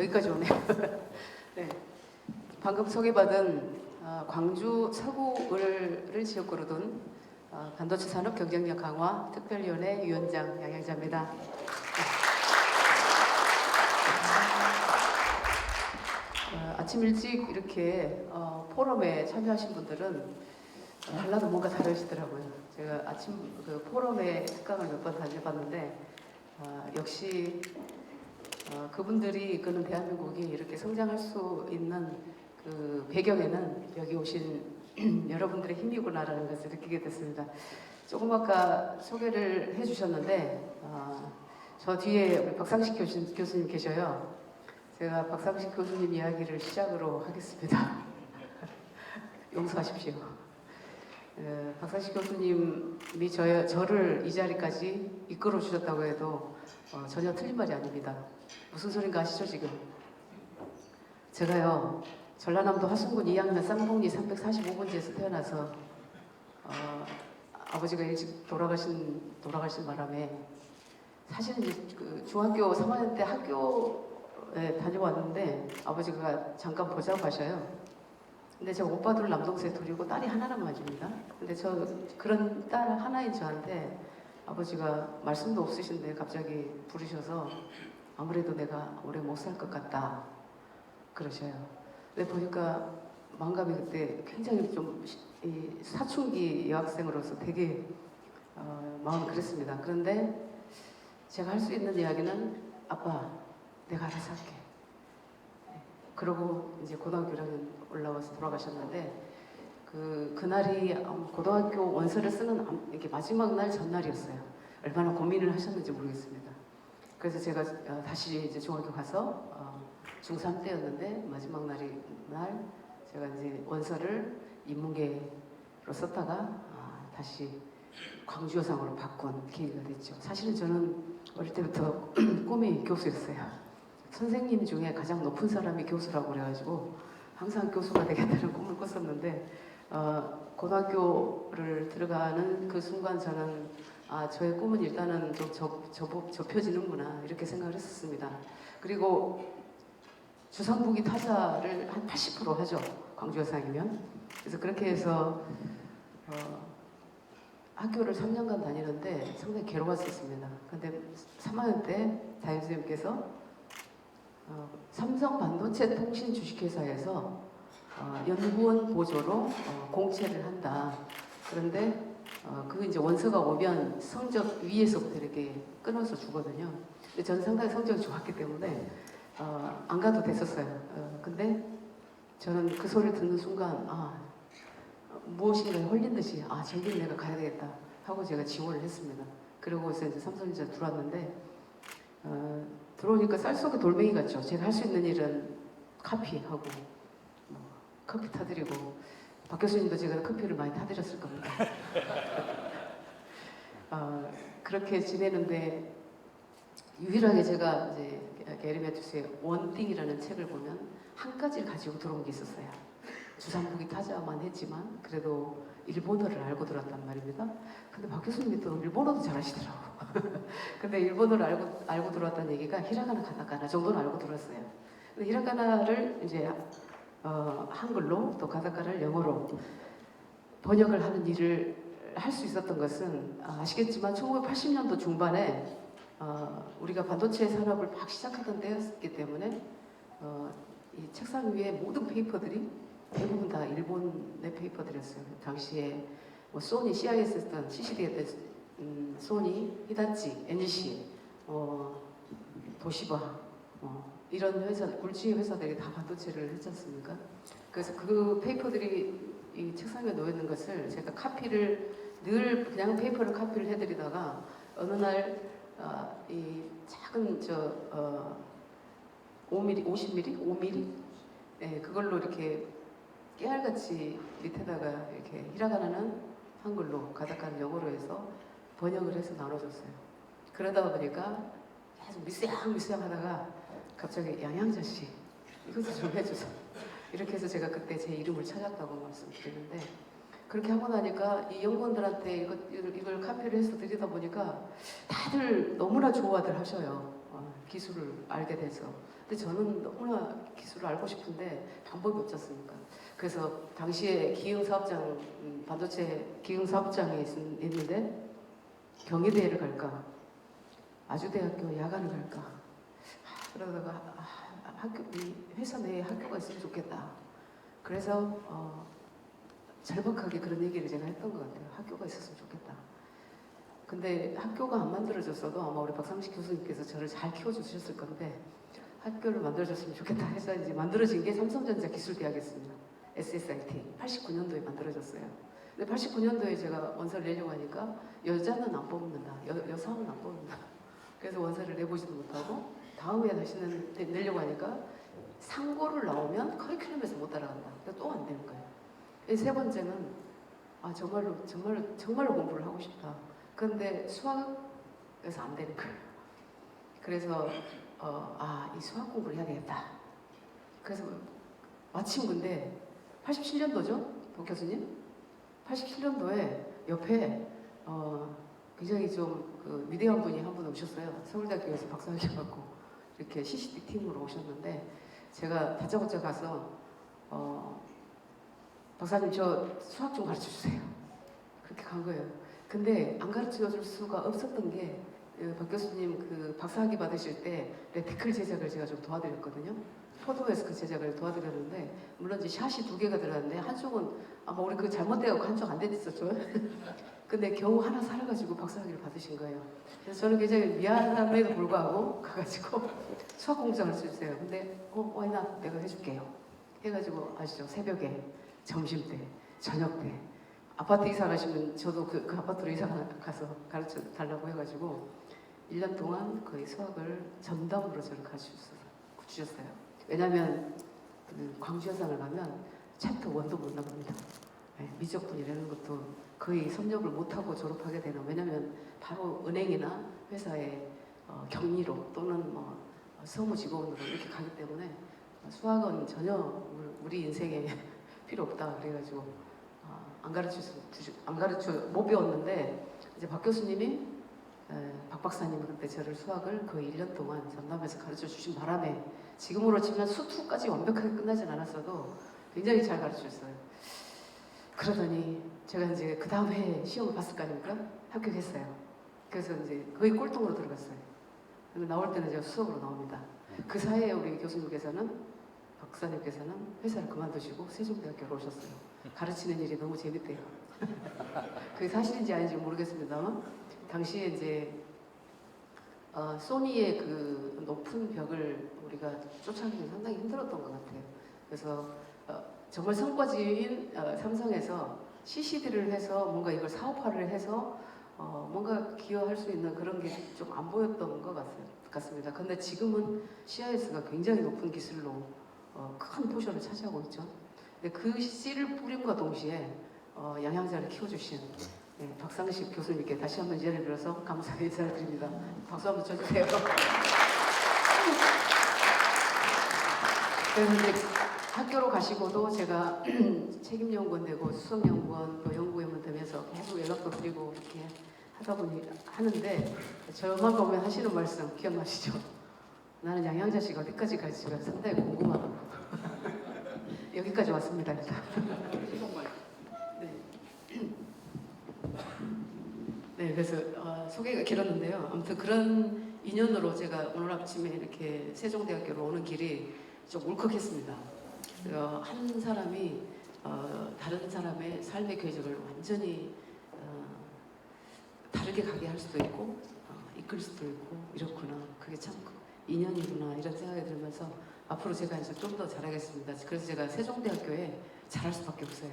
여기까지 오네요. 네. 방금 소개받은 광주 서구를 지역구로 둔 반도체 산업 경쟁력 강화 특별위원회 위원장 양양자입니다. 아침 일찍 이렇게 포럼에 참여하신 분들은 달라도 뭔가 다르시더라고요. 제가 아침 그 포럼에 특강을 몇 번 다녀봤는데 역시 그분들이 이끄는 대한민국이 이렇게 성장할 수 있는 그 배경에는 여기 오신 여러분들의 힘이구나라는 것을 느끼게 됐습니다. 조금 아까 소개를 해주셨는데 저 뒤에 우리 박상식 교수님 계셔요. 제가 박상식 교수님 이야기를 시작으로 하겠습니다. 용서하십시오. 박상식 교수님이 저를 이 자리까지 이끌어 주셨다고 해도 전혀 틀린 말이 아닙니다. 무슨 소린가 아시죠 지금? 제가요 전라남도 화순군 2학년 쌍봉리 345번지에서 태어나서 아버지가 일찍 돌아가신 바람에 사실은 이제 그 중학교 3학년 때 학교에 다녀왔는데 아버지가 잠깐 보자고 가셔요. 근데 제가 오빠 둘 남동생 둘이고 딸이 하나란 말입니다. 근데 그런 딸 하나인 저한테 아버지가 말씀도 없으신데 갑자기 부르셔서 아무래도 내가 오래 못 살 것 같다 그러셔요. 근데 보니까 만감이 그때 굉장히 좀 사춘기 여학생으로서 되게 마음이 그랬습니다. 그런데 제가 할 수 있는 이야기는 아빠 내가 알아서 할게. 그러고 이제 고등학교 1학년 올라와서 돌아가셨는데 그날이 고등학교 원서를 쓰는 이게 마지막 날 전날이었어요. 얼마나 고민을 하셨는지 모르겠습니다. 그래서 제가 다시 이제 중학교 가서 중3 때였는데 마지막 날 제가 이제 원서를 인문계로 썼다가 다시 광주여상으로 바꾼 계기가 됐죠. 사실은 저는 어릴 때부터 꿈이 교수였어요. 선생님 중에 가장 높은 사람이 교수라고 그래가지고 항상 교수가 되겠다는 꿈을 꿨었는데 고등학교를 들어가는 그 순간 저는 저의 꿈은 일단은 좀 접혀지는구나 이렇게 생각을 했었습니다. 그리고 주상복이 타자를 한 80% 하죠. 광주여상이면. 그래서 그렇게 해서 학교를 3년간 다니는데 상당히 괴로웠었습니다. 근데 3학년 때 담임선생님께서 삼성 반도체 통신 주식회사에서 연구원 보조로 공채를 한다. 그런데 그 이제 원서가 오면 성적 위에서부터 이렇게 끊어서 주거든요. 근데 저는 상당히 성적이 좋았기 때문에 안 가도 됐었어요. 근데 저는 그 소리를 듣는 순간 무엇인가에 홀린 듯이 저긴 내가 가야 되겠다 하고 제가 지원을 했습니다. 그러고서 이제 삼성전자 들어왔는데 들어오니까 쌀 속에 돌멩이 같죠. 제가 할 수 있는 일은 카피하고 커피 타드리고 박 교수님도 제가 커피를 많이 타드렸을 겁니다. 그렇게 지내는데 유일하게 제가 이제 게르메투스의 원띵이라는 책을 보면 한 가지를 가지고 들어온 게 있었어요. 주상복이 타자만 했지만 그래도 일본어를 알고 들었단 말입니다. 근데 박 교수님이 또 일본어도 잘하시더라고. 근데 일본어를 알고 들어왔다는 얘기가 히라가나 가타카나 정도는 알고 들었어요. 근데 히라가나를 이제 한글로 또 가타카나를 영어로 번역을 하는 일을 할 수 있었던 것은 아시겠지만 1980년도 중반에 우리가 반도체 산업을 막 시작하던 때였기 때문에 이 책상 위에 모든 페이퍼들이 대부분 다 일본의 페이퍼들이었어요. 당시에 소니, CIS 했던 CCD 했던 소니, 히다치, NEC, 도시바 이런 회사, 굴지의 회사들이 다 반도체를 했지 않습니까? 그래서 그 페이퍼들이 이 책상 위에 놓여 있는 것을 제가 카피를 늘 그냥 페이퍼를 카피를 해드리다가 어느 날 이 작은 5mm, 50mm, 5mm 그걸로 이렇게 깨알같이 밑에다가 이렇게 히라가나는 한글로 가타카나는 영어로 해서 번역을 해서 나눠줬어요. 그러다 보니까 계속 미쓰양 하다가 갑자기 양양자 씨 이것도 좀 해주세요. 이렇게 해서 제가 그때 제 이름을 찾았다고 말씀드리는데 그렇게 하고 나니까 이 연구원들한테 이걸 카피를 해서 드리다 보니까 다들 너무나 좋아들 하셔요. 기술을 알게 돼서. 근데 저는 너무나 기술을 알고 싶은데 방법이 없지 않습니까? 그래서 당시에 기흥사업장, 반도체 기흥사업장에 있는데 경희대를 갈까? 아주대학교 야간을 갈까? 그러다가 학교, 이 회사 내에 학교가 있으면 좋겠다. 그래서 절박하게 그런 얘기를 제가 했던 것 같아요. 학교가 있었으면 좋겠다. 근데 학교가 안 만들어졌어도 아마 우리 박상식 교수님께서 저를 잘 키워주셨을 건데 학교를 만들어줬으면 좋겠다 해서 이제 만들어진 게 삼성전자 기술대학이었습니다. SSIT 89년도에 만들어졌어요. 근데 89년도에 제가 원서를 내려고 하니까 여자는 안 뽑는다, 여성은 안 뽑는다. 그래서 원서를 내보지도 못하고 다음에 다시는 내려고 하니까 상고를 나오면 커리큘럼에서 못 따라간다. 또 안 되는 거예요. 세 번째는 정말로 공부를 하고 싶다. 그런데 수학에서 안 되는 거예요. 그래서 이 수학 공부를 해야 되겠다. 그래서 마침 근데 87년도죠, 박 교수님? 87년도에 옆에 굉장히 좀 위대한 분이 한 분 오셨어요. 서울대학교에서 박사하셔갖고 이렇게 CCT 팀으로 오셨는데 제가 다짜고짜 가서 박사님 저 수학 좀 가르쳐 주세요. 그렇게 간 거예요. 근데 안 가르쳐 줄 수가 없었던 게 박 교수님 그 박사학위 받으실 때 레티클 제작을 제가 좀 도와드렸거든요. 포도에서 제작을 도와드렸는데 물론 이제 샷이 2개가 들어갔는데 한쪽은 아마 우리 잘못되고 한쪽 안 됐었죠. 근데 겨우 하나 살아가지고 박사학위를 받으신 거예요. 그래서 저는 굉장히 미안함에도 불구하고 가가지고 수학 공부를 해주세요. 근데 why not? 내가 해줄게요. 해가지고 아시죠? 새벽에, 점심때, 저녁때 아파트 이사 가시면 저도 그 아파트로 이사 가서 가르쳐 달라고 해가지고 1년 동안 거의 수학을 전담으로 저를 가르쳐 주셨어요. 왜냐하면 광주여상을 가면 챕터 1도 못 나갑니다. 미적분이라는 것도 거의 섭렵을 못하고 졸업하게 되는, 왜냐하면 바로 은행이나 회사의 격리로 또는 서무 직원으로 이렇게 가기 때문에 수학은 전혀 우리 인생에 필요 없다. 그래가지고 안 가르쳐 못 배웠는데 이제 박 교수님이 박 박사님은 그때 저를 수학을 거의 1년 동안 전담해서 가르쳐 주신 바람에 지금으로 치면 수투까지 완벽하게 끝나진 않았어도 굉장히 잘 가르쳐 줬어요. 그러더니 제가 이제 그 다음 해에 시험을 봤을 거 아닙니까? 합격했어요. 그래서 이제 거의 꼴등으로 들어갔어요. 나올 때는 제가 수석으로 나옵니다. 그 사이에 우리 교수님께서는, 박사님께서는 회사를 그만두시고 세종대학교로 오셨어요. 가르치는 일이 너무 재밌대요. 그게 사실인지 아닌지 모르겠습니다만 당시에 이제 소니의 그 높은 벽을 우리가 쫓아가기는 상당히 힘들었던 것 같아요. 그래서 정말 성과지인 삼성에서 CCD를 해서 뭔가 이걸 사업화를 해서 뭔가 기여할 수 있는 그런 게 좀 안 보였던 것 같습니다. 근데 지금은 CIS가 굉장히 높은 기술로 큰 포션을 차지하고 있죠. 근데 그 씨를 뿌림과 동시에 양양자를 키워주신 박상식 교수님께 다시 한번 예를 들어서 감사의 인사를 드립니다. 박수 한번 쳐주세요. 그래서 이제 학교로 가시고도 제가 책임연구원 되고 수석연구원 또 연구위원 되면서 계속 연락도 드리고 이렇게 하다 보니 하는데 저만 보면 하시는 말씀 기억나시죠? 나는 양양자 씨가 어디까지 갈지가 상당히 궁금하고 여기까지 왔습니다. 일단. 네, 그래서 소개가 길었는데요. 아무튼 그런 인연으로 제가 오늘 아침에 이렇게 세종대학교로 오는 길이 좀 울컥했습니다. 한 사람이 다른 사람의 삶의 궤적을 완전히 다르게 가게 할 수도 있고 이끌 수도 있고 이렇구나. 그게 참 인연이구나 이런 생각이 들면서 앞으로 제가 이제 좀 더 잘하겠습니다. 그래서 제가 세종대학교에 잘할 수밖에 없어요.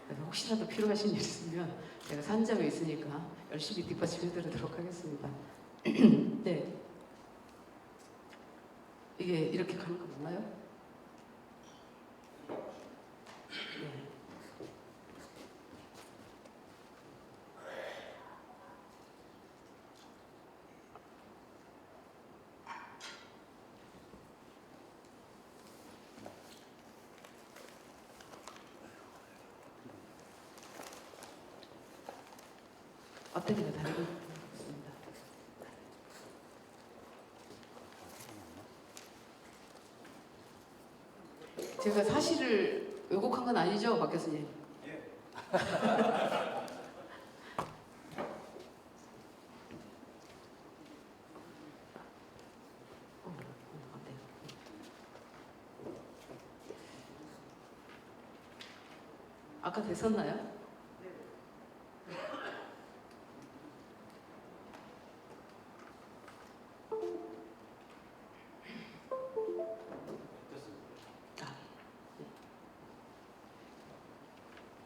그래서 혹시라도 필요하신 일 있으면 제가 산점에 있으니까 열심히 뒷받침해드리도록 하겠습니다. 네, 이게 이렇게 가는 거 맞나요? 네. 앞뒤가 다르게 있습니다. 제가 사실을 왜곡한 건 아니죠, 박 교수님? 예. 안 돼요. 아까 됐었나요?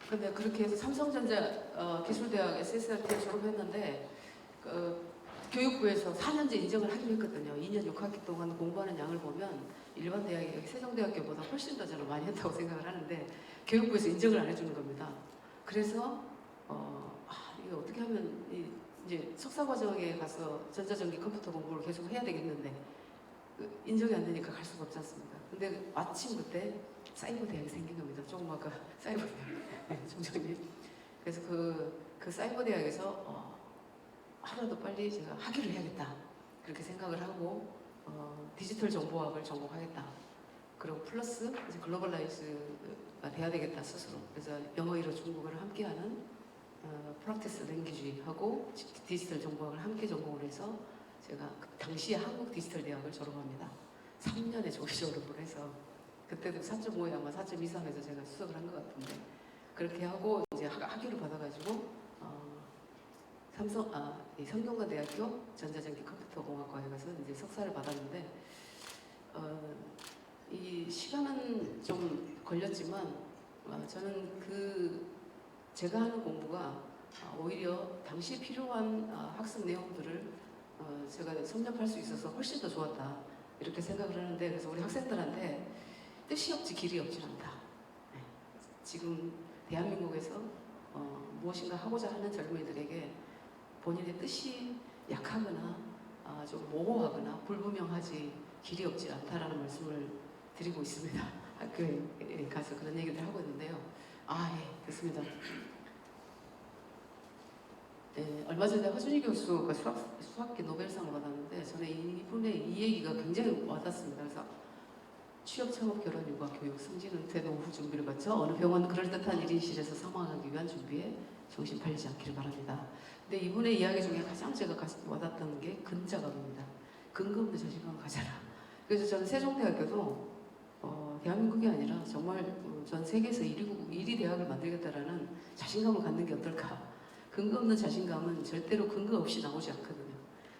근데 그렇게 해서 삼성전자 기술대학 SSRT 졸업했는데 교육부에서 4년제 인정을 하긴 했거든요. 2년 6학기 동안 공부하는 양을 보면 일반 대학이 여기 세종대학교보다 훨씬 더 저는 많이 했다고 생각을 하는데 교육부에서 인정을 안 해주는 겁니다. 그래서 이거 어떻게 하면 이제 석사 과정에 가서 전자전기 컴퓨터 공부를 계속 해야 되겠는데 인정이 안 되니까 갈 수가 없지 않습니까? 근데 마침 그때 사이버 대학이 생긴 겁니다. 조그마한 사이버 대학 총장님. 그래서 그 사이버 대학에서 하루라도 빨리 제가 학위를 해야겠다 그렇게 생각을 하고 디지털 정보학을 전공하겠다. 그리고 플러스 이제 글로벌라이즈가 돼야 되겠다 스스로. 그래서 영어, 일어, 중국어를 함께하는 프랙티스 랭귀지하고 디지털 정보학을 함께 전공을 해서 제가 당시에 한국 디지털 대학을 졸업합니다. 3년에 조기 졸업을 해서 그때도 4.5에 아마 4.2 이상에서 제가 수석을 한 것 같은데 그렇게 하고 이제 학위를 받아가지고 이 성균관대학교 전자전기 컴퓨터공학과에 가서 이제 석사를 받았는데 이 시간은 좀 걸렸지만 저는 제가 하는 공부가 오히려 당시에 필요한 학습 내용들을 제가 섭렵할 수 있어서 훨씬 더 좋았다 이렇게 생각을 하는데 그래서 우리 학생들한테 뜻이 없지 길이 없지 않다. 네. 지금 대한민국에서 무엇인가 하고자 하는 젊은이들에게 본인의 뜻이 약하거나 좀 모호하거나 불분명하지 길이 없지 않다라는 말씀을 드리고 있습니다. 학교에 가서 그런 얘기를 하고 있는데요. 예, 됐습니다. 네, 얼마 전에 허준희 교수가 수학계 노벨상을 받았는데 저는 이분의 이 얘기가 굉장히 와닿습니다. 그래서 취업, 창업, 결혼, 육아, 교육, 승진, 은퇴, 노후 준비를 거쳐 어느 병원 그럴듯한 1인실에서 사망하기 위한 준비에 정신 팔리지 않기를 바랍니다. 근데 이분의 이야기 중에 가장 제가 와닿던 게 근자감입니다. 근거 없는 자신감을 가져라. 그래서 저는 세종대학교도 대한민국이 아니라 정말 전 세계에서 1위 대학을 만들겠다라는 자신감을 갖는 게 어떨까. 근거 없는 자신감은 절대로 근거 없이 나오지 않거든요.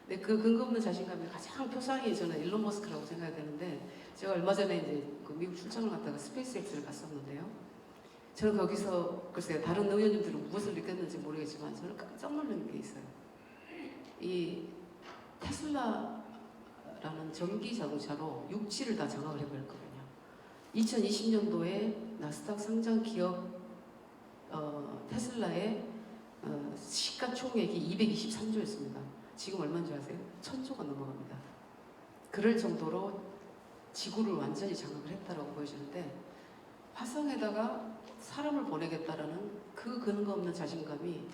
근데 그 근거 없는 자신감의 가장 표상이 저는 일론 머스크라고 생각이 되는데 제가 얼마 전에 이제 미국 출장을 갔다가 스페이스X를 갔었는데요. 저는 거기서 글쎄요 다른 의원님들은 무엇을 느꼈는지 모르겠지만 저는 깜짝 놀란 게 있어요. 이 테슬라라는 전기 자동차로 육지를 다 장악을 해버렸거든요. 2020년도에 나스닥 상장 기업 테슬라의 시가총액이 223조였습니다. 지금 얼마인지 아세요? 1000조가 넘어갑니다. 그럴 정도로 지구를 완전히 장악을 했다라고 보여지는데 화성에다가 사람을 보내겠다라는 그 근거 없는 자신감이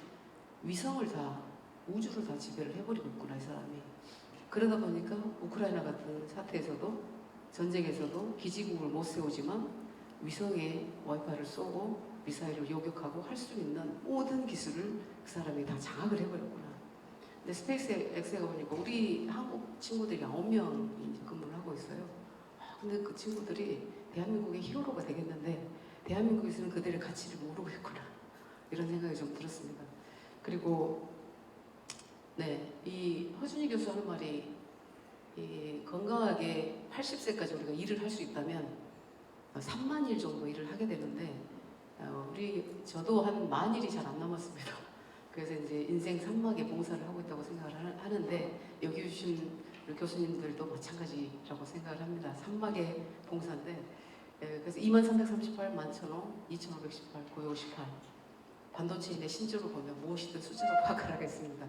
위성을 다 우주를 다 지배를 해버리고 있구나 이 사람이. 그러다 보니까 우크라이나 같은 사태에서도 전쟁에서도 기지국을 못 세우지만 위성에 와이파이를 쏘고 미사일을 요격하고 할 수 있는 모든 기술을 그 사람이 다 장악을 해버렸구나. 근데 스페이스X에 가보니까 우리 한국 친구들이 9명이 근무를 하고 있어요. 근데 그 친구들이 대한민국의 히어로가 되겠는데 대한민국에서는 그들의 가치를 모르고 있구나. 이런 생각이 좀 들었습니다. 그리고 이 허준희 교수 하는 말이 건강하게 80세까지 우리가 일을 할 수 있다면 3만 일 정도 일을 하게 되는데 저도 한 10,000일이 잘 안 남았습니다. 그래서 이제 인생 3막의 봉사를 하고 있다고 생각을 하는데 여기 오신 교수님들도 마찬가지라고 생각을 합니다. 3막의 봉사인데 그래서 2338, 11,000호, 2518, 9558 반도체인의 신조를 보면 무엇이든 숫자로 파악을 하겠습니다.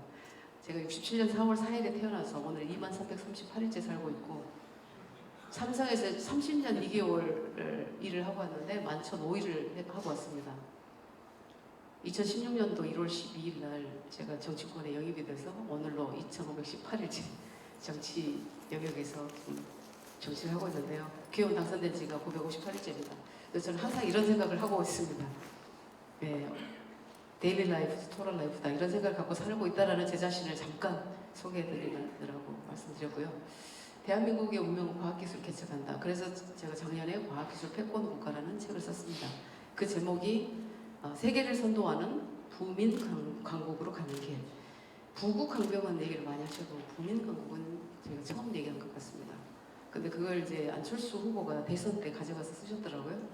제가 67년 4월 4일에 태어나서 오늘 2338일째 살고 있고 삼성에서 30년 2개월을 일을 하고 왔는데 11,005일을 하고 왔습니다. 2016년도 1월 12일 날 제가 정치권에 영입이 돼서 오늘로 2,518일째 정치 영역에서 좀 정치를 하고 있는데요. 기업 당선된 지가 958일째입니다. 그래서 저는 항상 이런 생각을 하고 있습니다. 네, 데일리 라이프, 토럴 라이프다 이런 생각을 갖고 살고 있다라는 제 자신을 잠깐 소개해드리려고 말씀드렸고요. 대한민국의 운명은 과학기술 개척한다. 그래서 제가 작년에 과학기술 패권 국가라는 책을 썼습니다. 그 제목이 세계를 선도하는 부민 강국으로 가는 길. 부국 강병원 얘기를 많이 하셔도 부민 강국은 제가 처음 얘기한 것 같습니다. 근데 그걸 이제 안철수 후보가 대선 때 가져가서 쓰셨더라고요.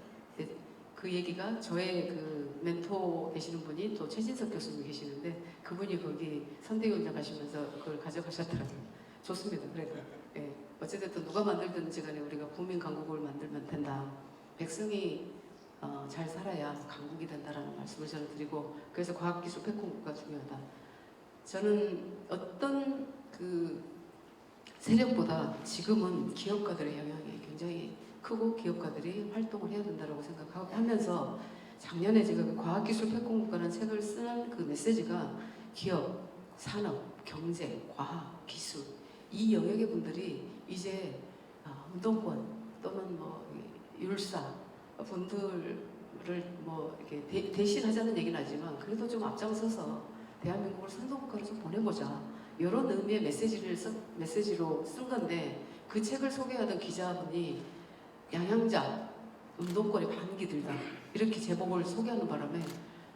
그 얘기가 저의 그 멘토 되시는 분이 또 최진석 교수님 계시는데 그분이 거기 선대위원장 가시면서 그걸 가져가셨더라고요. 좋습니다. 그래도 예. 어쨌든 누가 만들든지 간에 우리가 국민 강국을 만들면 된다. 백성이 잘 살아야 강국이 된다라는 말씀을 저는 드리고 그래서 과학기술 패권국가 중요하다. 저는 어떤 그 세력보다 지금은 기업가들의 영향이 굉장히 크고 기업가들이 활동을 해야 된다고 생각하면서 작년에 제가 그 과학기술 패권국가라는 책을 쓰는 그 메시지가 기업, 산업, 경제, 과학, 기술 이 영역의 분들이 이제 운동권 또는 뭐 율사 분들을 뭐 이렇게 대신하자는 얘기는 하지만 그래도 좀 앞장서서 대한민국을 선도국가로 좀 보내보자 이런 의미의 메시지로 쓴 건데 그 책을 소개하던 기자분이 양양자 운동권에 반기 들다 이렇게 제목을 소개하는 바람에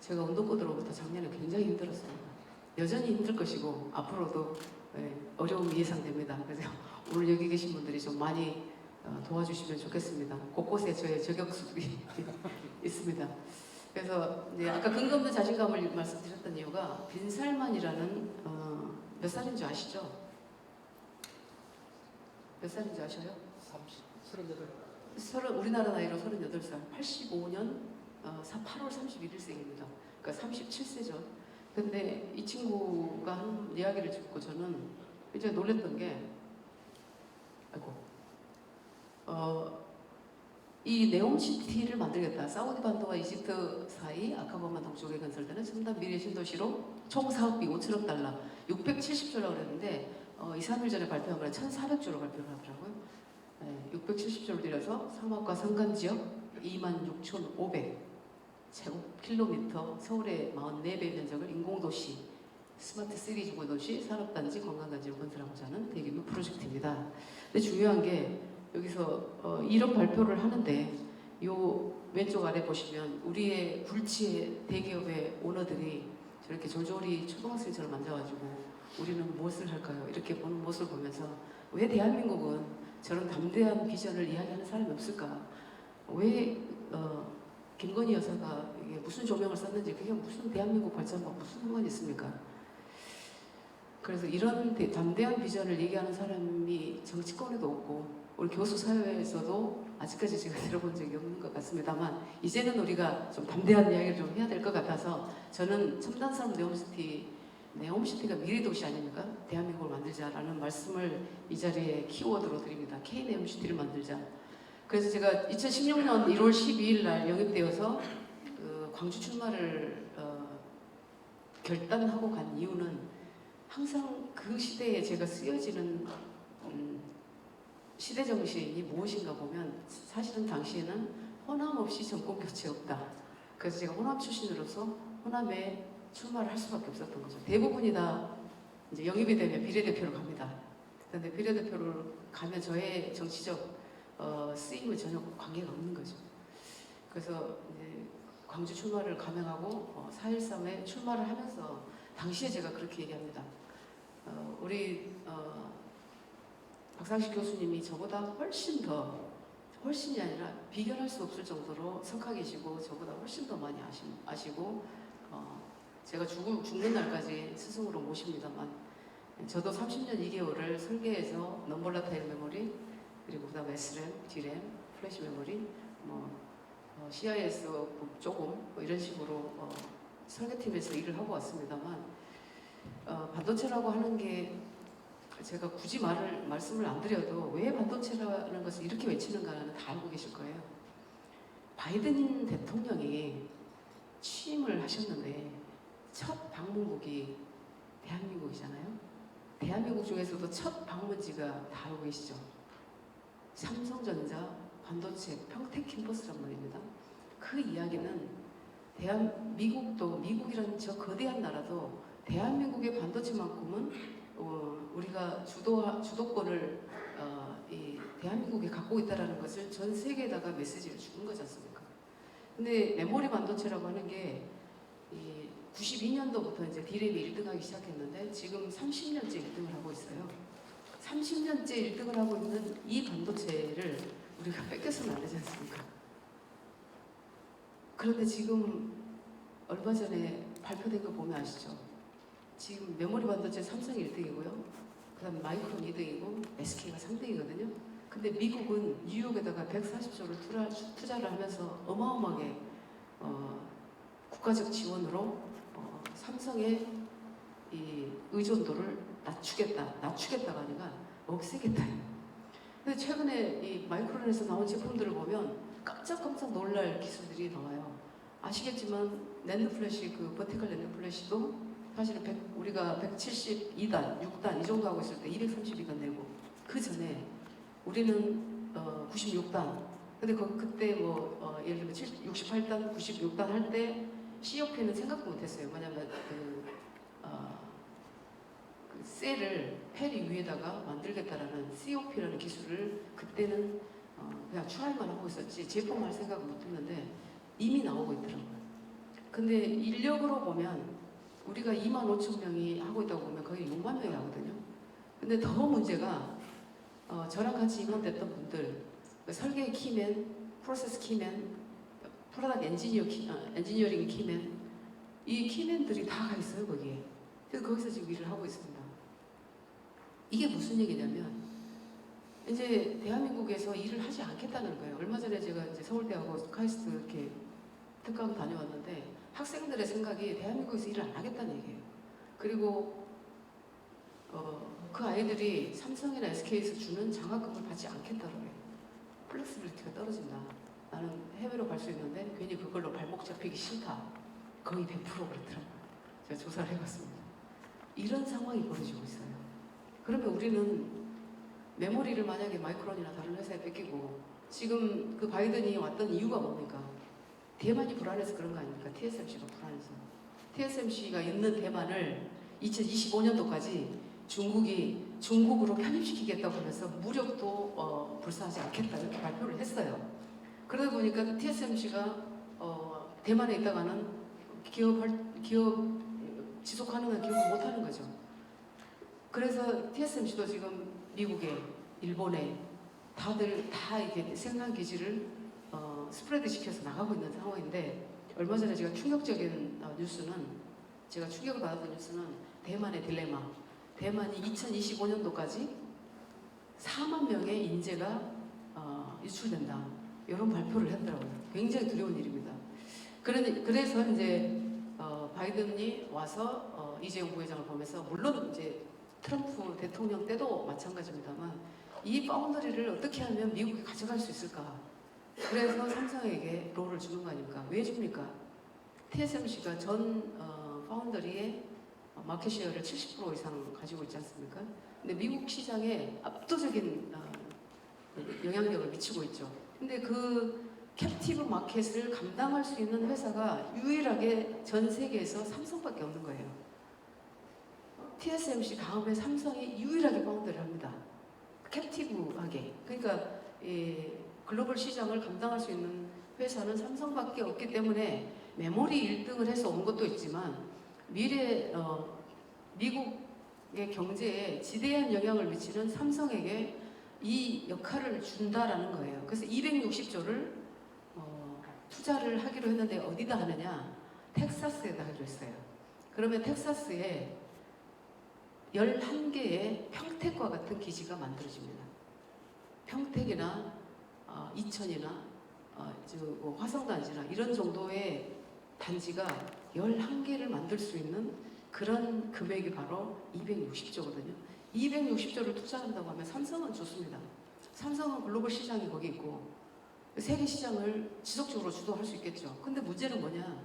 제가 운동권으로부터 작년에 굉장히 힘들었습니다. 여전히 힘들 것이고 앞으로도 어려움이 예상됩니다. 그래서 오늘 여기 계신 분들이 좀 많이 도와주시면 좋겠습니다. 곳곳에 저의 저격수들이 있습니다. 그래서 이제 아까 근거 없는 자신감을 말씀드렸던 이유가 빈살만이라는 몇 살인 줄 아시죠? 몇 살인 줄 아셔요? 38. 우리나라 나이로 38살. 85년 8월 31일생입니다. 그러니까 37세죠. 근데 이 친구가 한 이야기를 듣고 저는 굉장히 놀랐던 게 이 네옴시티를 만들겠다. 사우디 반도와 이집트 사이 아카바만 동쪽에 건설되는 첨단 미래 신도시로 총 사업비 5천억 달러, 670조라고 그랬는데 2, 3일 전에 발표한 거는 1,400조로 발표를 하더라고요. 670조를 들여서 상업과 상간지역 26,500 제곱킬로미터 서울의 44배 면적을 인공도시, 스마트 시리 주거도시, 산업단지, 관광단지로 건설하고자 하는 대규모 프로젝트입니다. 근데 중요한 게 여기서 이런 발표를 하는데 요 왼쪽 아래 보시면 우리의 굴지의 대기업의 오너들이 저렇게 졸졸이 초등학생처럼 앉아가지고 우리는 무엇을 할까요? 이렇게 보는 모습을 보면서 왜 대한민국은 저런 담대한 비전을 이야기하는 사람이 없을까? 왜 김건희 여사가 이게 무슨 조명을 썼는지 그게 무슨 대한민국 발전과 무슨 상관이 있습니까? 그래서 이런 담대한 비전을 얘기하는 사람이 정치권에도 없고 우리 교수 사회에서도 아직까지 제가 들어본 적이 없는 것 같습니다만 이제는 우리가 좀 담대한 이야기를 좀 해야 될 것 같아서 저는 첨단산업 네옴시티가 미래도시 아닙니까? 대한민국을 만들자라는 말씀을 이 자리에 키워드로 드립니다. K-네옴시티를 만들자. 그래서 제가 2016년 1월 12일 날 영입되어서 광주 출마를 결단하고 간 이유는 항상 그 시대에 제가 쓰여지는 시대 정신이 무엇인가 보면 사실은 당시에는 호남 없이 정권 교체 없다. 그래서 제가 호남 출신으로서 호남에 출마를 할 수밖에 없었던 거죠. 대부분이 다 이제 영입이 되면 비례대표로 갑니다. 그런데 비례대표를 가면 저의 정치적 쓰임은 전혀 관계가 없는 거죠. 그래서 이제 광주 출마를 감행하고 4.13에 출마를 하면서 당시에 제가 그렇게 얘기합니다. 우리 박상식 교수님이 저보다 훨씬이 아니라 비견할 수 없을 정도로 석학이시고 저보다 훨씬 더 많이 아시고 제가 죽는 날까지 스승으로 모십니다만 저도 30년 2개월을 설계해서 넘볼라타일 메모리 그리고 그 다음에 SRAM, DRAM, 플래시 메모리 CIS 조금 뭐 이런 식으로 설계팀에서 일을 하고 왔습니다만 반도체라고 하는 게 제가 굳이 말씀을 안 드려도 왜 반도체라는 것을 이렇게 외치는가는 다 알고 계실 거예요. 바이든 대통령이 취임을 하셨는데 첫 방문국이 대한민국이잖아요. 대한민국 중에서도 첫 방문지가 다 알고 계시죠. 삼성전자 반도체 평택 캠퍼스란 말입니다. 그 이야기는 미국도 미국이라는 저 거대한 나라도 대한민국의 반도체만큼은 우리가 주도권을 이 대한민국에 갖고 있다라는 것을 전 세계에다가 메시지를 주는 거지 않습니까? 근데 메모리 반도체라고 하는 게 92년도부터 이제 디램이 1등하기 시작했는데 지금 30년째 1등을 하고 있어요. 30년째 1등을 하고 있는 이 반도체를 우리가 뺏겨서는 안 되지 않습니까? 그런데 지금 얼마 전에 발표된 거 보면 아시죠? 지금 메모리 반도체 삼성이 1등이고요. 그 다음에 마이크론 2등이고 SK가 3등이거든요. 근데 미국은 뉴욕에다가 140조를 투자를 하면서 어마어마하게 국가적 지원으로 삼성의 이 의존도를 낮추겠다가 아니라 없애겠다. 근데 최근에 이 마이크론에서 나온 제품들을 보면 깜짝깜짝 놀랄 기술들이 나와요. 아시겠지만 낸드 플래시, 그 버티컬 낸드 플래시도 사실은 우리가 172단, 6단 이 정도 하고 있을 때 232단 내고 그 전에 우리는 96단. 근데 그때 예를 들면 68단, 96단 할 때 COP는 생각도 못했어요. 왜냐면 그 셀을 페리 위에다가 만들겠다라는 COP라는 기술을 그때는 그냥 트라이만 하고 있었지 제품할 생각을 못했는데 이미 나오고 있더라고요. 근데 인력으로 보면 우리가 25,000명이 하고 있다고 보면 거의 6만 명이 하거든요. 근데 더 문제가 저랑 같이 임원됐던 분들, 설계 키맨, 프로세스 키맨, 프로덕트 엔지니어링 키맨, 이 키맨들이 다 가 있어요 거기에. 그래서 거기서 지금 일을 하고 있습니다. 이게 무슨 얘기냐면 이제 대한민국에서 일을 하지 않겠다는 거예요. 얼마 전에 제가 이제 서울대하고 카이스트 이렇게 특강 다녀왔는데 학생들의 생각이 대한민국에서 일을 안 하겠다는 얘기예요. 그리고 그 아이들이 삼성이나 SK에서 주는 장학금을 받지 않겠다고 해요. 플렉시빌리티가 떨어진다. 나는 해외로 갈 수 있는데 괜히 그걸로 발목 잡히기 싫다. 거의 100% 그렇더라고요. 제가 조사를 해봤습니다. 이런 상황이 벌어지고 있어요. 그러면 우리는 메모리를 만약에 마이크론이나 다른 회사에 뺏기고 지금 그 바이든이 왔던 이유가 뭡니까? 대만이 불안해서 그런 거 아닙니까? TSMC가 불안해서. TSMC가 있는 대만을 2025년도까지 중국으로 편입시키겠다고 하면서 무력도 불사하지 않겠다 이렇게 발표를 했어요. 그러다 보니까 TSMC가 대만에 있다가는 기업 지속 가능한 기업을 못하는 거죠. 그래서 TSMC도 지금 미국에, 일본에 다들 다 이렇게 생산 기지를 스프레드 시켜서 나가고 있는 상황인데 얼마 전에 제가 충격적인 뉴스는 제가 충격을 받았던 뉴스는 대만의 딜레마. 대만이 2025년도까지 4만 명의 인재가 유출된다. 이런 발표를 했더라고요. 굉장히 두려운 일입니다. 그래서 이제 바이든이 와서 이재용 부회장을 보면서 물론 이제 트럼프 대통령 때도 마찬가지입니다만 이 바운더리를 어떻게 하면 미국이 가져갈 수 있을까? 그래서 삼성에게 롤을 주는 거 아닙니까? 왜 줍니까? TSMC가 전 파운더리의 마켓시어를 70% 이상 가지고 있지 않습니까? 근데 미국 시장에 압도적인 영향력을 미치고 있죠. 근데 그 캡티브 마켓을 감당할 수 있는 회사가 유일하게 전 세계에서 삼성밖에 없는 거예요. TSMC 다음에 삼성이 유일하게 파운더를 합니다. 캡티브하게. 그러니까 글로벌 시장을 감당할 수 있는 회사는 삼성밖에 없기 때문에 메모리 1등을 해서 온 것도 있지만 미래 미국의 경제에 지대한 영향을 미치는 삼성에게 이 역할을 준다라는 거예요. 그래서 260조를 투자를 하기로 했는데 어디다 하느냐? 텍사스에다 하기로 했어요. 그러면 텍사스에 11개의 평택과 같은 기지가 만들어집니다. 평택이나 이천이나 화성단지나 이런 정도의 단지가 11개를 만들 수 있는 그런 금액이 바로 260조거든요. 260조를 투자한다고 하면 삼성은 좋습니다. 삼성은 글로벌 시장이 거기 있고 세계 시장을 지속적으로 주도할 수 있겠죠. 근데 문제는 뭐냐?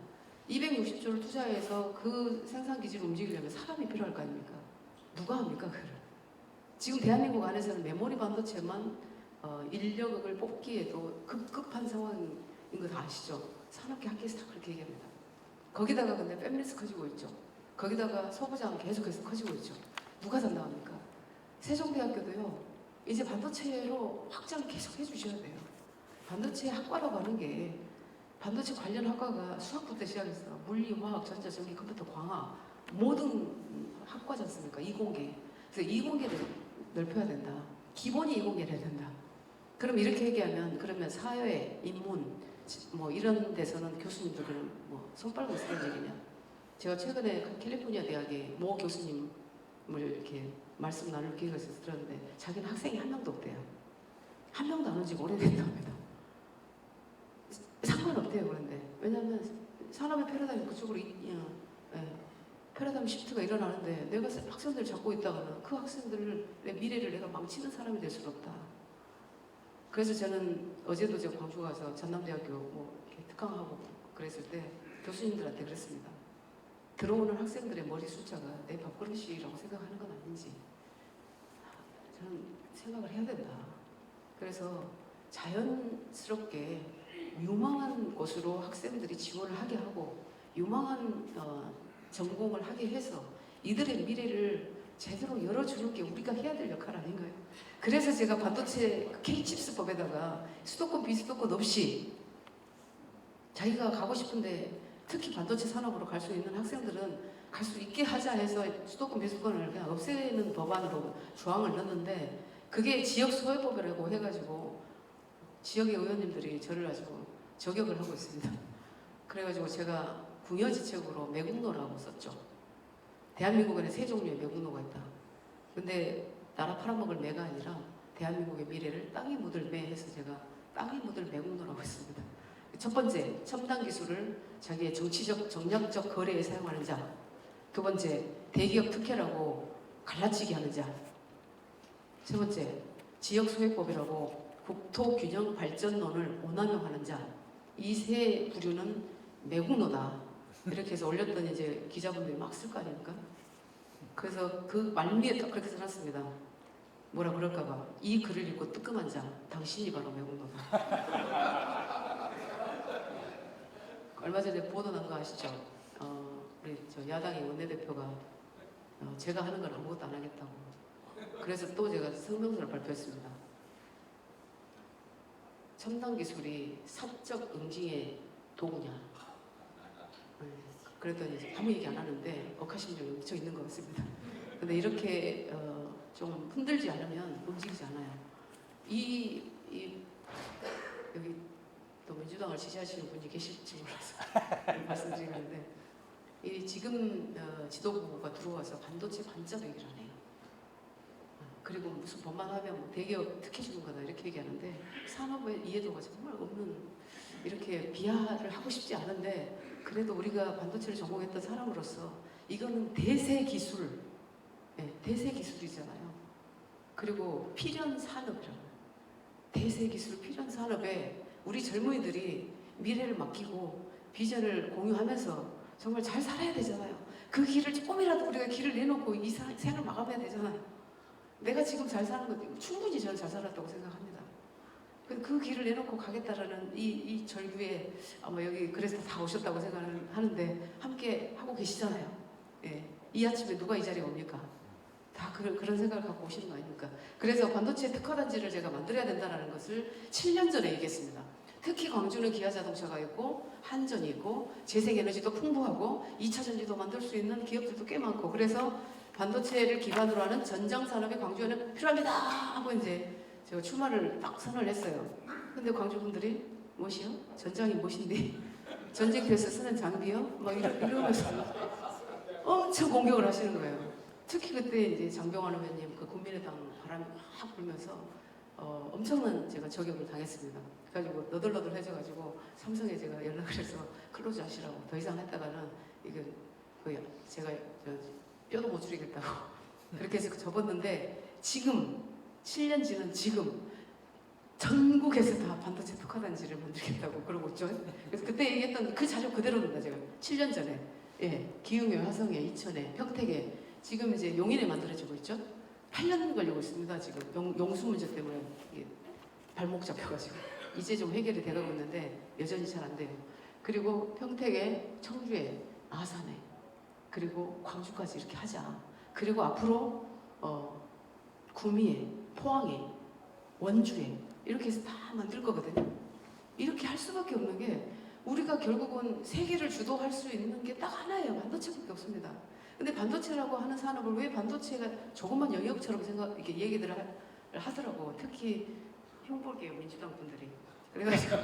260조를 투자해서 그 생산 기지를 움직이려면 사람이 필요할 거 아닙니까? 누가 합니까 그걸? 지금 대한민국 안에서는 메모리 반도체만 인력을 뽑기에도 급급한 상황인 거 다 아시죠? 산업계 학계에서 다 그렇게 얘기합니다. 거기다가 근데 페미니스트 커지고 있죠. 거기다가 소부장 계속해서 커지고 있죠. 누가 담당합니까? 세종대학교도요. 이제 반도체로 확장 계속 해주셔야 돼요. 반도체 학과라고 하는 게 반도체 관련 학과가 수학부터 시작해서 물리, 화학, 전자, 전기, 컴퓨터, 광학 모든 학과지 않습니까? 이공계. 그래서 이공계를 넓혀야 된다. 기본이 이공계를 해야 된다. 그럼 이렇게 얘기하면 그러면 사회, 인문 뭐 이런 데서는 교수님들은 뭐 손 빨고 있으는 얘기냐? 제가 최근에 캘리포니아 대학의 모 교수님을 이렇게 말씀 나눌 기회가 있어서 들었는데 자기는 학생이 한 명도 없대요. 한 명도 안 온 지가 오래됐답니다. 상관없대요. 그런데 왜냐하면 산업의 패러다임이 그쪽으로 패러다임 시프트가 일어나는데 내가 학생들 잡고 있다가는 그 학생들의 미래를 내가 망치는 사람이 될 수는 없다. 그래서 저는 어제도 제가 광주 가서 전남대학교 뭐 이렇게 특강하고 그랬을 때 교수님들한테 그랬습니다. 들어오는 학생들의 머리 숫자가 내 밥그릇이라고 생각하는 건 아닌지 저는 생각을 해야 된다. 그래서 자연스럽게 유망한 곳으로 학생들이 지원을 하게 하고 유망한 전공을 하게 해서 이들의 미래를 제대로 열어주는 게 우리가 해야 될 역할 아닌가요? 그래서 제가 반도체 K칩스법에다가 수도권 비수도권 없이 자기가 가고 싶은데 특히 반도체 산업으로 갈 수 있는 학생들은 갈 수 있게 하자 해서 수도권 비수도권을 그냥 없애는 법안으로 조항을 넣었는데 그게 지역 소외법이라고 해가지고 지역의 의원님들이 저를 아주 저격을 하고 있습니다. 그래가지고 제가 궁여지책으로 매국노라고 썼죠. 대한민국에는 세 종류의 매국노가 있다. 근데 나라 팔아먹을 매가 아니라 대한민국의 미래를 땅에 묻을 매 해서 제가 땅에 묻을 매국노라고 했습니다. 첫 번째, 첨단 기술을 자기의 정치적, 정략적 거래에 사용하는 자. 두 번째, 대기업 특혜라고 갈라치기 하는 자. 세 번째, 지역 소외법이라고 국토 균형 발전론을 오남용하는 자. 이 세 부류는 매국노다. 이렇게 해서 올렸더니 이제 기자분들이 막 쓸 거 아닙니까? 그래서 그 말미에 딱 그렇게 써놨습니다. 뭐라 그럴까봐. 이 글을 읽고 뜨끔한 자. 당신이 바로 매국노다. 얼마 전에 보도 난 거 아시죠? 우리 저 야당의 원내대표가 제가 하는 건 아무것도 안 하겠다고. 그래서 또 제가 성명서를 발표했습니다. 첨단 기술이 사적 응징의 도구냐. 그랬더니 이제 아무 얘기 안 하는데 억하심정이 미쳐 있는 것 같습니다. 근데 이렇게 좀 흔들지 않으면 움직이지 않아요. 여기 또 민주당을 지지하시는 분이 계실지 몰라서 말씀드리는데 이 지금 지도부가 들어와서 반도체 반짝 얘기를 안 해요. 그리고 무슨 법만 하면 뭐 대기업 특혜 주는 거다 이렇게 얘기하는데 산업의 이해도가 정말 없는 이렇게 비하를 하고 싶지 않은데 그래도 우리가 반도체를 전공했던 사람으로서 이거는 대세 기술, 대세 기술이잖아요. 그리고 필연 산업이라는 대세 기술 필연 산업에 우리 젊은이들이 미래를 맡기고 비전을 공유하면서 정말 잘 살아야 되잖아요. 그 길을 조금이라도 우리가 길을 내놓고 이 생을 마감해야 되잖아요. 내가 지금 잘 사는 것도 충분히 저는 잘 살았다고 생각합니다. 그 길을 내놓고 가겠다라는 이 절규에 아마 여기 그래서 다 오셨다고 생각하는데 함께 하고 계시잖아요. 예. 이 아침에 누가 이 자리에 옵니까? 다 그런 생각을 갖고 오시는 거 아닙니까? 그래서 반도체 특화단지를 제가 만들어야 된다는 것을 7년 전에 얘기했습니다. 특히 광주는 기아자동차가 있고 한전이 있고 재생에너지도 풍부하고 2차 전지도 만들 수 있는 기업들도 꽤 많고 그래서 반도체를 기반으로 하는 전장산업이 광주에는 필요합니다 하고 이제 제가 출마를 딱 선언을 했어요. 근데 광주 분들이 무엇이요? 전장이 무엇인데? 전쟁터에서 쓰는 장비요? 막 이러면서 엄청 공격을 하시는 거예요. 특히 그때 이제 장병환 의원님 그 국민의당 바람이 막 불면서 엄청난 제가 저격을 당했습니다. 그래가지고 너덜너덜해져가지고 삼성에 제가 연락을 해서 클로즈 하시라고 더 이상 했다가는 이게 제가 뼈도 못 줄이겠다고 그렇게 해서 접었는데 지금 7년 지난 지금 전국에서 다 반도체 특화단지를 만들겠다고 그러고 있죠. 그래서 그때 얘기했던 그 자료 그대로입니다. 제가 7년 전에 기흥에, 화성에, 이천에, 평택에 지금 이제 용인에 만들어지고 있죠. 8년 걸리고 있습니다. 지금 용수 문제 때문에 발목 잡혀가지고 이제 좀 해결이 돼가고 있는데 여전히 잘 안 돼요. 그리고 평택에, 청주에, 아산에, 그리고 광주까지 이렇게 하자. 그리고 앞으로 구미에, 포항에, 원주에 이렇게 해서 다 만들 거거든요. 이렇게 할 수밖에 없는 게 우리가 결국은 세계를 주도할 수 있는 게 딱 하나예요. 반도체밖에 없습니다. 근데 반도체라고 하는 산업을 왜 반도체가 조그만 영역처럼 이렇게 얘기들을 하더라고. 특히 흉볼게요, 민주당 분들이. 그래가지고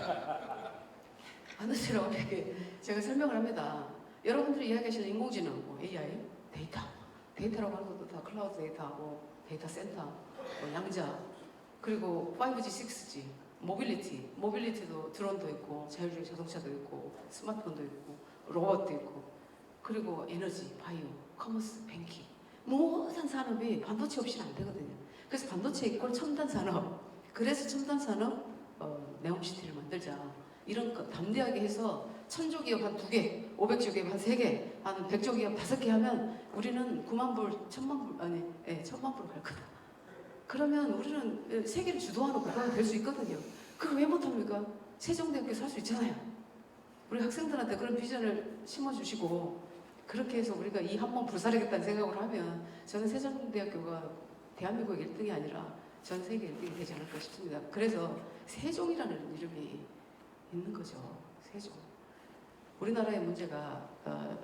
반도체라고 이렇게 제가 설명을 합니다. 여러분들이 이야기하시는 인공지능, 뭐 AI, 데이터라고 하는 것도 다 클라우드 데이터하고 데이터 센터, 양자, 그리고 5G, 6G, 모빌리티도 드론도 있고 자율주행 자동차도 있고 스마트폰도 있고 로봇도 있고 그리고 에너지, 바이오, 커머스, 뱅킹 모든 산업이 반도체 없이는 안 되거든요. 그래서 반도체 이꼴 첨단 산업. 그래서 첨단 산업 네옴시티를 만들자. 이런 거 담대하게 해서 1000조 기업 한 2개, 500조 기업 한 3개, 한 100조 기업 5개 하면 우리는 9만 불, 1000만 불, 아니, 1000만 불 갈 거다. 그러면 우리는 세계를 주도하는 국가가 될 수 있거든요. 그걸 왜 못합니까? 세종대학교에서 할 수 있잖아요. 우리 학생들한테 그런 비전을 심어주시고 그렇게 해서 우리가 이 한 번 불사르겠다는 생각을 하면 저는 세종대학교가 대한민국 1등이 아니라 전 세계 1등이 되지 않을까 싶습니다. 그래서 세종이라는 이름이 있는 거죠. 세종. 우리나라의 문제가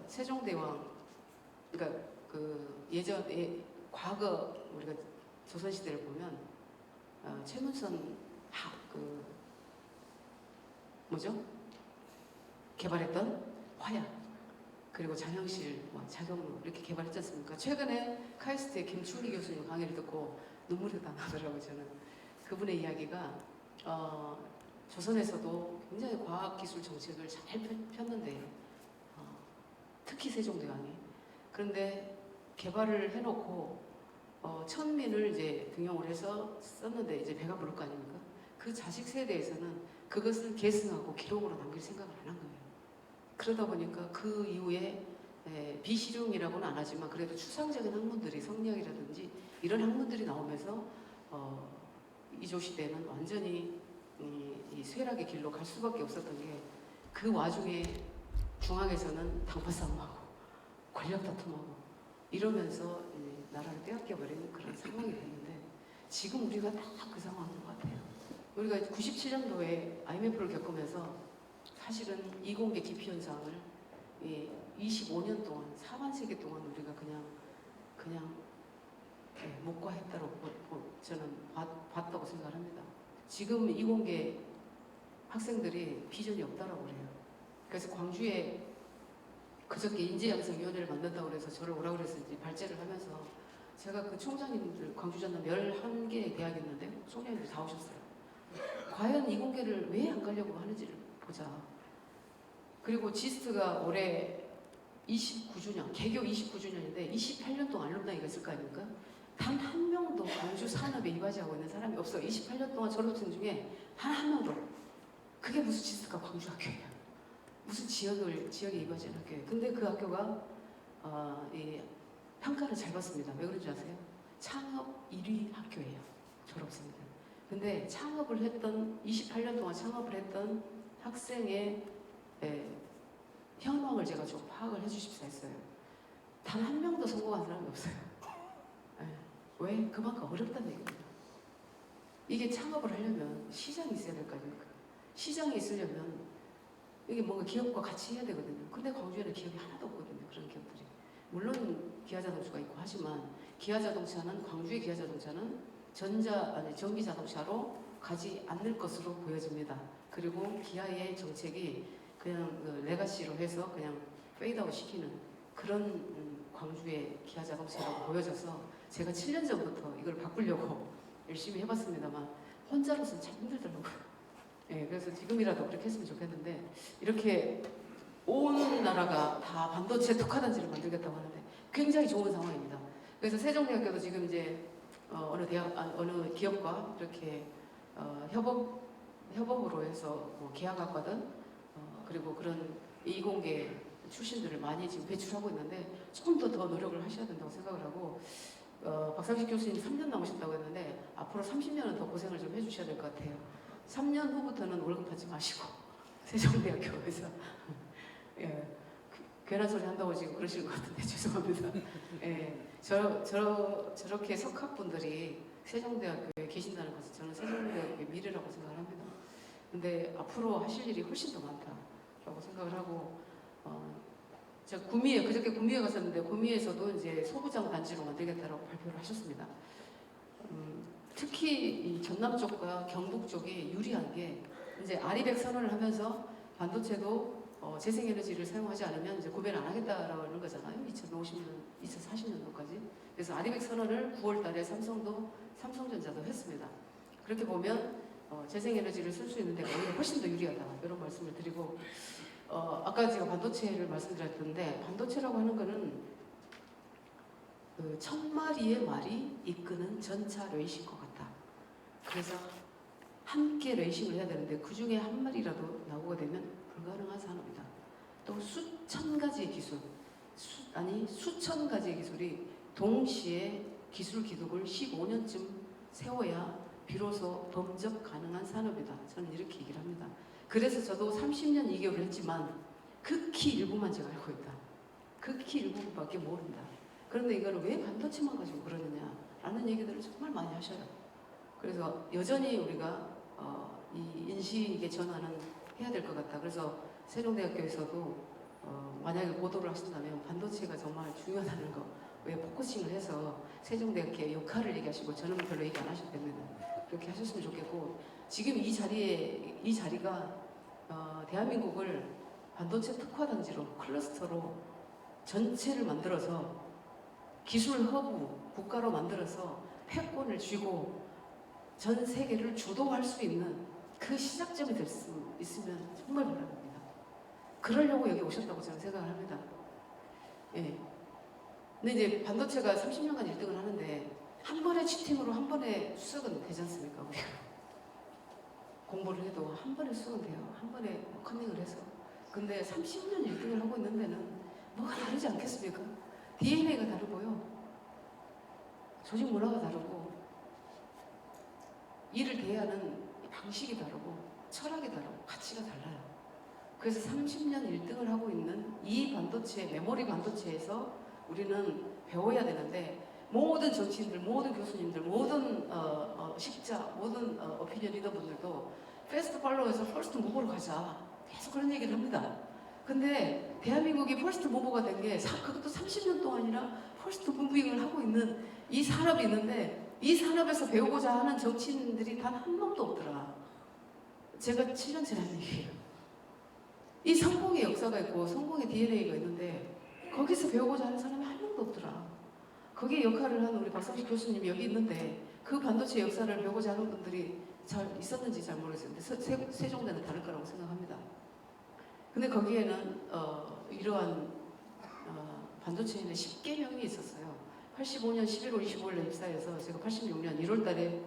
세종대왕, 그러니까 그 예전에 과거 우리가 조선시대를 보면 최문선 뭐죠? 개발했던 화약, 그리고 장영실, 자경로 이렇게 개발했지 않습니까? 최근에 카이스트의 김충기 교수님 강의를 듣고 눈물이 다 나더라고요. 저는 그분의 이야기가 조선에서도 굉장히 과학기술 정책을 잘 폈는데 특히 세종대왕이 그런데 개발을 해놓고 천민을 이제 등용을 해서 썼는데 이제 배가 부를 거 아닙니까? 그 자식 세대에서는 그것을 계승하고 기록으로 남길 생각을 안 한 거예요. 그러다 보니까 그 이후에 비실용이라고는 안 하지만 그래도 추상적인 학문들이 성리학이라든지 이런 학문들이 나오면서 이조 시대는 완전히 이 쇠락의 길로 갈 수밖에 없었던 게 그 와중에 중앙에서는 당파 싸움하고 권력 다툼하고 이러면서 나라를 빼앗겨버리는 그런 상황이 됐는데 지금 우리가 딱 그 상황인 것 같아요. 우리가 97년도에 IMF를 겪으면서 사실은 이공계 기피 현상을 25년 동안 4반세기 동안 우리가 그냥 묵과했다고 저는 봤다고 생각합니다. 지금 이공계 학생들이 비전이 없다라고 그래요. 그래서 광주에 그저께 인재양성위원회를 만든다고 그래서 저를 오라고 그래서 이제 발제를 하면서 제가 그 총장님들 광주전남 11개의 대학이 있는데 총장님들 다 오셨어요. 과연 이공계를 왜 안 가려고 하는지를 보자. 그리고 지스트가 올해 29주년, 개교 29주년인데 28년 동안 알lum나이가 있을 거 아닙니까? 단 한 명도 광주 산업에 이바지하고 있는 사람이 없어요. 28년 동안 졸업생 중에 단 한 명도. 그게 무슨 지스트가 광주 학교예요. 무슨 지역에 이바지하는 학교예요. 근데 그 학교가 평가를 잘 받습니다. 왜 그런지 아세요? 창업 1위 학교예요. 졸업생들. 근데 창업을 했던 28년 동안 창업을 했던 학생의 현황을 제가 좀 파악을 해주십사 했어요. 단 한 명도 성공한 사람이 없어요. 왜? 그만큼 어렵다는 얘기입니다. 이게 창업을 하려면 시장이 있어야 될 거 아닙니까? 시장이 있으려면 이게 뭔가 기업과 같이 해야 되거든요. 근데 광주에는 기업이 하나도 없거든요. 그런 기업들이. 물론 기아자동차가 있고 하지만 기아자동차는 광주의 기아자동차는 전기자동차로 가지 않을 것으로 보여집니다. 그리고 기아의 정책이 그냥 그 레가시로 해서 그냥 페이드아웃 시키는 그런 광주의 기아자동차라고 보여져서 제가 7년 전부터 이걸 바꾸려고 열심히 해봤습니다만 혼자로서는 참 힘들더라고요. 그래서 지금이라도 그렇게 했으면 좋겠는데 이렇게 온 나라가 다 반도체 특화단지를 만들겠다고 하는데 굉장히 좋은 상황입니다. 그래서 세종대학교도 지금 이제 어느 기업과 이렇게 협업으로 해서 계약학과든 그리고 그런 이공계 출신들을 많이 지금 배출하고 있는데 조금 더 노력을 하셔야 된다고 생각을 하고 박상식 교수님 3년 남으셨다고 했는데 앞으로 30년은 더 고생을 좀 해주셔야 될 것 같아요. 3년 후부터는 월급 받지 마시고 세종대학교에서 예, 괜한 소리 한다고 지금 그러시는 것 같은데 죄송합니다. 예, 저렇게 석학분들이 세종대학교에 계신다는 것은 저는 세종대학교의 미래라고 생각을 합니다. 근데 앞으로 하실 일이 훨씬 더 많다라고 생각을 하고 제가 그저께 구미에 갔었는데 구미에서도 이제 소부장 단지로 만들겠다라고 발표를 하셨습니다. 특히 이 전남 쪽과 경북 쪽이 유리한 게 이제 아리백 선언을 하면서 반도체도 재생에너지를 사용하지 않으면 이제 구매를 안 하겠다라고 하는 거잖아요. 2050년, 2040년도까지. 그래서 아리백 선언을 9월달에 삼성전자도 했습니다. 그렇게 보면 재생에너지를 쓸 수 있는데 오히려 훨씬 더 유리하다 이런 말씀을 드리고 아까 제가 반도체를 말씀드렸던데 반도체라고 하는 거는 그 1000마리의 말이 이끄는 전차 레이싱 것 같다. 그래서 함께 레이싱을 해야 되는데 그 중에 한 마리라도 나오게 되면 불가능한 산업이다. 또 수천 가지의 기술, 수천 가지의 기술이 동시에 기술 기득을 15년쯤 세워야 비로소 범접 가능한 산업이다. 저는 이렇게 얘기를 합니다. 그래서 저도 30년 2개월을 했지만 극히 일부만 제가 알고 있다. 극히 일부밖에 모른다. 그런데 이거를 왜 반도체만 가지고 그러느냐라는 얘기들을 정말 많이 하셔요. 그래서 여전히 우리가 이 인식의 전환은 해야 될 것 같다. 그래서 세종대학교에서도 만약에 보도를 하신다면 반도체가 정말 중요하다는 거 왜 포커싱을 해서 세종대학교의 역할을 얘기하시고 저는 별로 얘기 안 하셨기 때문에 그렇게 하셨으면 좋겠고 지금 이 자리가 대한민국을 반도체 특화단지로 클러스터로 전체를 만들어서 기술 허브 국가로 만들어서 패권을 쥐고 전 세계를 주도할 수 있는 그 시작점이 될 수 있으면 정말 바랍니다. 그러려고 여기 오셨다고 저는 생각을 합니다. 예. 근데 이제 반도체가 30년간 1등을 하는데 한 번의 치팅으로 한 번에 수석은 되지 않습니까? 우리가 공부를 해도 한 번에 수석은 돼요. 한 번에 컨닝을 해서. 근데 30년 1등을 하고 있는 데는 뭐가 다르지 않겠습니까? DNA가 다르고요. 조직 문화가 다르고 일을 대하는 방식이 다르고 철학이 다르고 가치가 달라요. 그래서 30년 1등을 하고 있는 이 반도체, 메모리 반도체에서 우리는 배워야 되는데 모든 정치인들, 모든 교수님들, 모든 식자, 모든 오피니언 리더분들도 패스트 팔로우에서 퍼스트 무버로 가자 계속 그런 얘기를 합니다. 근데 대한민국이 퍼스트 무버가 된 게 그것도 30년 동안이나 퍼스트 무빙을 하고 있는 이 산업이 있는데 이 산업에서 배우고자 하는 정치인들이 단 한 명도 없더라. 제가 7년째 하는 얘기예요. 이 성공의 역사가 있고 성공의 DNA가 있는데 거기서 배우고자 하는 사람이 한 명도 없더라. 거기에 역할을 한 우리 박상식 교수님이 여기 있는데 그 반도체 역사를 배우고자 하는 분들이 잘 있었는지 잘 모르겠어요. 근데 세종대는 다를 거라고 생각합니다. 근데 거기에는 이러한 반도체인의 10개명이 있었어요. 85년 11월 25일에 입사해서 제가 86년 1월 달에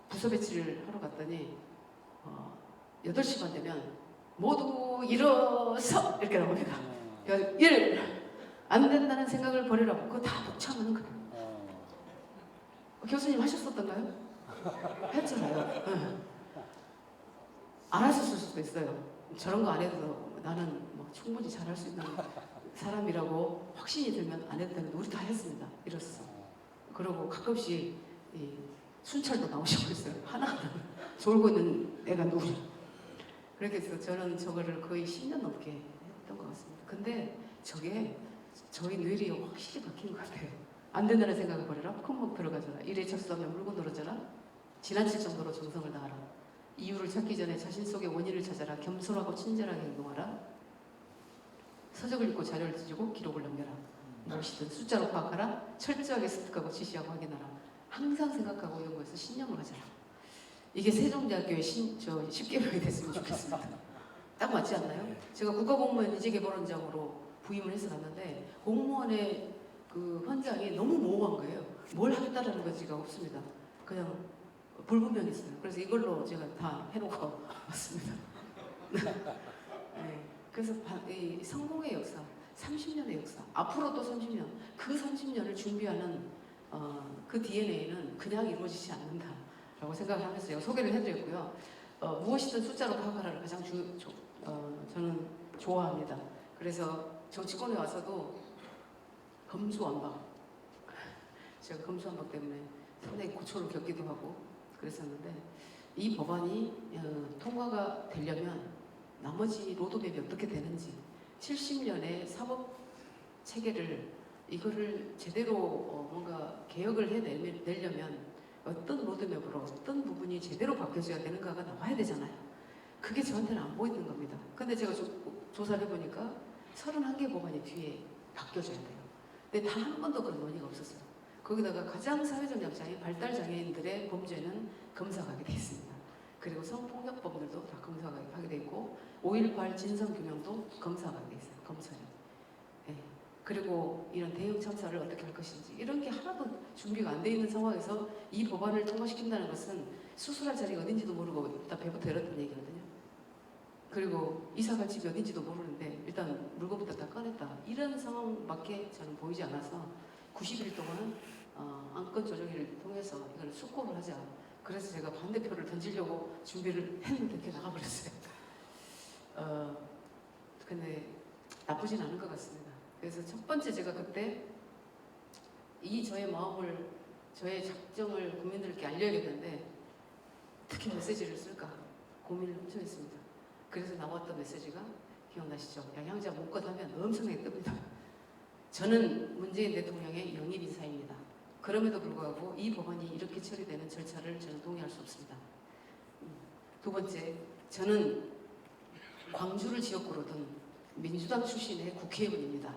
부서 배치를 하러 갔더니 8시만 되면 모두 일어서 이렇게 나옵니다. 1. 안 된다는 생각을 버리라고. 그거 다 독창하는 거예요. 교수님 하셨었던가요? 했잖아요. 안 하셨을 수도 있어요. 저런 거 안 해도 나는 뭐 충분히 잘할 수 있는 사람이라고 확신이 들면 안 해도 되는데 우리 다 했습니다. 이랬어. 그러고 가끔씩 이 순찰도 나오시고 있어요. 하나하나 졸고 있는 애가 누구냐. 그렇게 해서 저는 저거를 거의 10년 넘게 했던 것 같습니다. 근데 저게 저희 뇌리에 확실히 박힌 것 같아요. 안 된다는 생각을 버려라. 컴먹 들어가져라. 일에 접수하면 물고 늘어져라. 지나칠 정도로 정성을 다하라. 이유를 찾기 전에 자신 속의 원인을 찾아라. 겸손하고 친절하게 행동하라. 서적을 읽고 자료를 뒤지고 기록을 넘겨라. 무엇이든 숫자로 파악하라. 철저하게 습득하고 지시하고 확인하라. 항상 생각하고 연구해서 신념을 가져라. 이게 세종대학교의 10개명이 됐으면 좋겠습니다. 딱 맞지 않나요? 제가 국가공무원 인재개발원장으로 부임을 해서 갔는데 공무원의 그 현장이 너무 모호한 거예요. 뭘 하겠다라는 거지가 없습니다. 그냥 불분명했어요. 그래서 이걸로 제가 다 해놓고 왔습니다. 네. 그래서 이 성공의 역사, 30년의 역사, 앞으로 또 30년, 그 30년을 준비하는 그 DNA는 그냥 이루어지지 않는다라고 생각을 하면서 제가 소개를 해드렸고요. 무엇이든 숫자로 파악하라를 가장 저는 좋아합니다. 그래서 정치권에 와서도 검수완박, 제가 검수완박 때문에 상당히 고초를 겪기도 하고 그랬었는데 이 법안이 통과가 되려면 나머지 로드맵이 어떻게 되는지 70년의 사법 체계를 이거를 제대로 뭔가 개혁을 해내려면 어떤 로드맵으로 어떤 부분이 제대로 바뀌어져야 되는가가 나와야 되잖아요. 그게 저한테는 안 보이는 겁니다. 근데 제가 조사를 해보니까 31개 법안이 뒤에 바뀌어져야 돼요. 근데 단 한 번도 그런 논의가 없었어요. 거기다가 가장 사회적 약자인 발달장애인들의 범죄는 검사하게 돼 있습니다. 그리고 성폭력범들도 다 검사하게 돼 있고 5.18 진상규명도 검사하게 돼 있어요. 검찰이. 예. 그리고 이런 대형 참사를 어떻게 할 것인지 이런 게 하나도 준비가 안 돼 있는 상황에서 이 법안을 통과시킨다는 것은 수술할 자리가 어딘지도 모르고 일단 배부터 열었다는 얘기거든요. 그리고 이사 갈 집이 어딘지도 모르는데 일단 물건부터 다 꺼냈다. 이런 상황밖에 저는 보이지 않아서 90일 동안 안건 조정위를 통해서 이걸 숙고를 하자. 그래서 제가 반대표를 던지려고 준비를 했는데 이렇게 나가버렸어요. 근데 나쁘진 않은 것 같습니다. 그래서 첫 번째 제가 그때 이 저의 마음을, 저의 작정을 국민들께 알려야겠는데 어떻게 메시지를 쓸까 고민을 엄청 했습니다. 그래서 나왔던 메시지가 기억나시죠? 양양자 묻고 하면 엄청나게 뜹니다. 저는 문재인 대통령의 영입 인사입니다. 그럼에도 불구하고 이 법안이 이렇게 처리되는 절차를 저는 동의할 수 없습니다. 두 번째, 저는 광주를 지역구로 둔 민주당 출신의 국회의원입니다.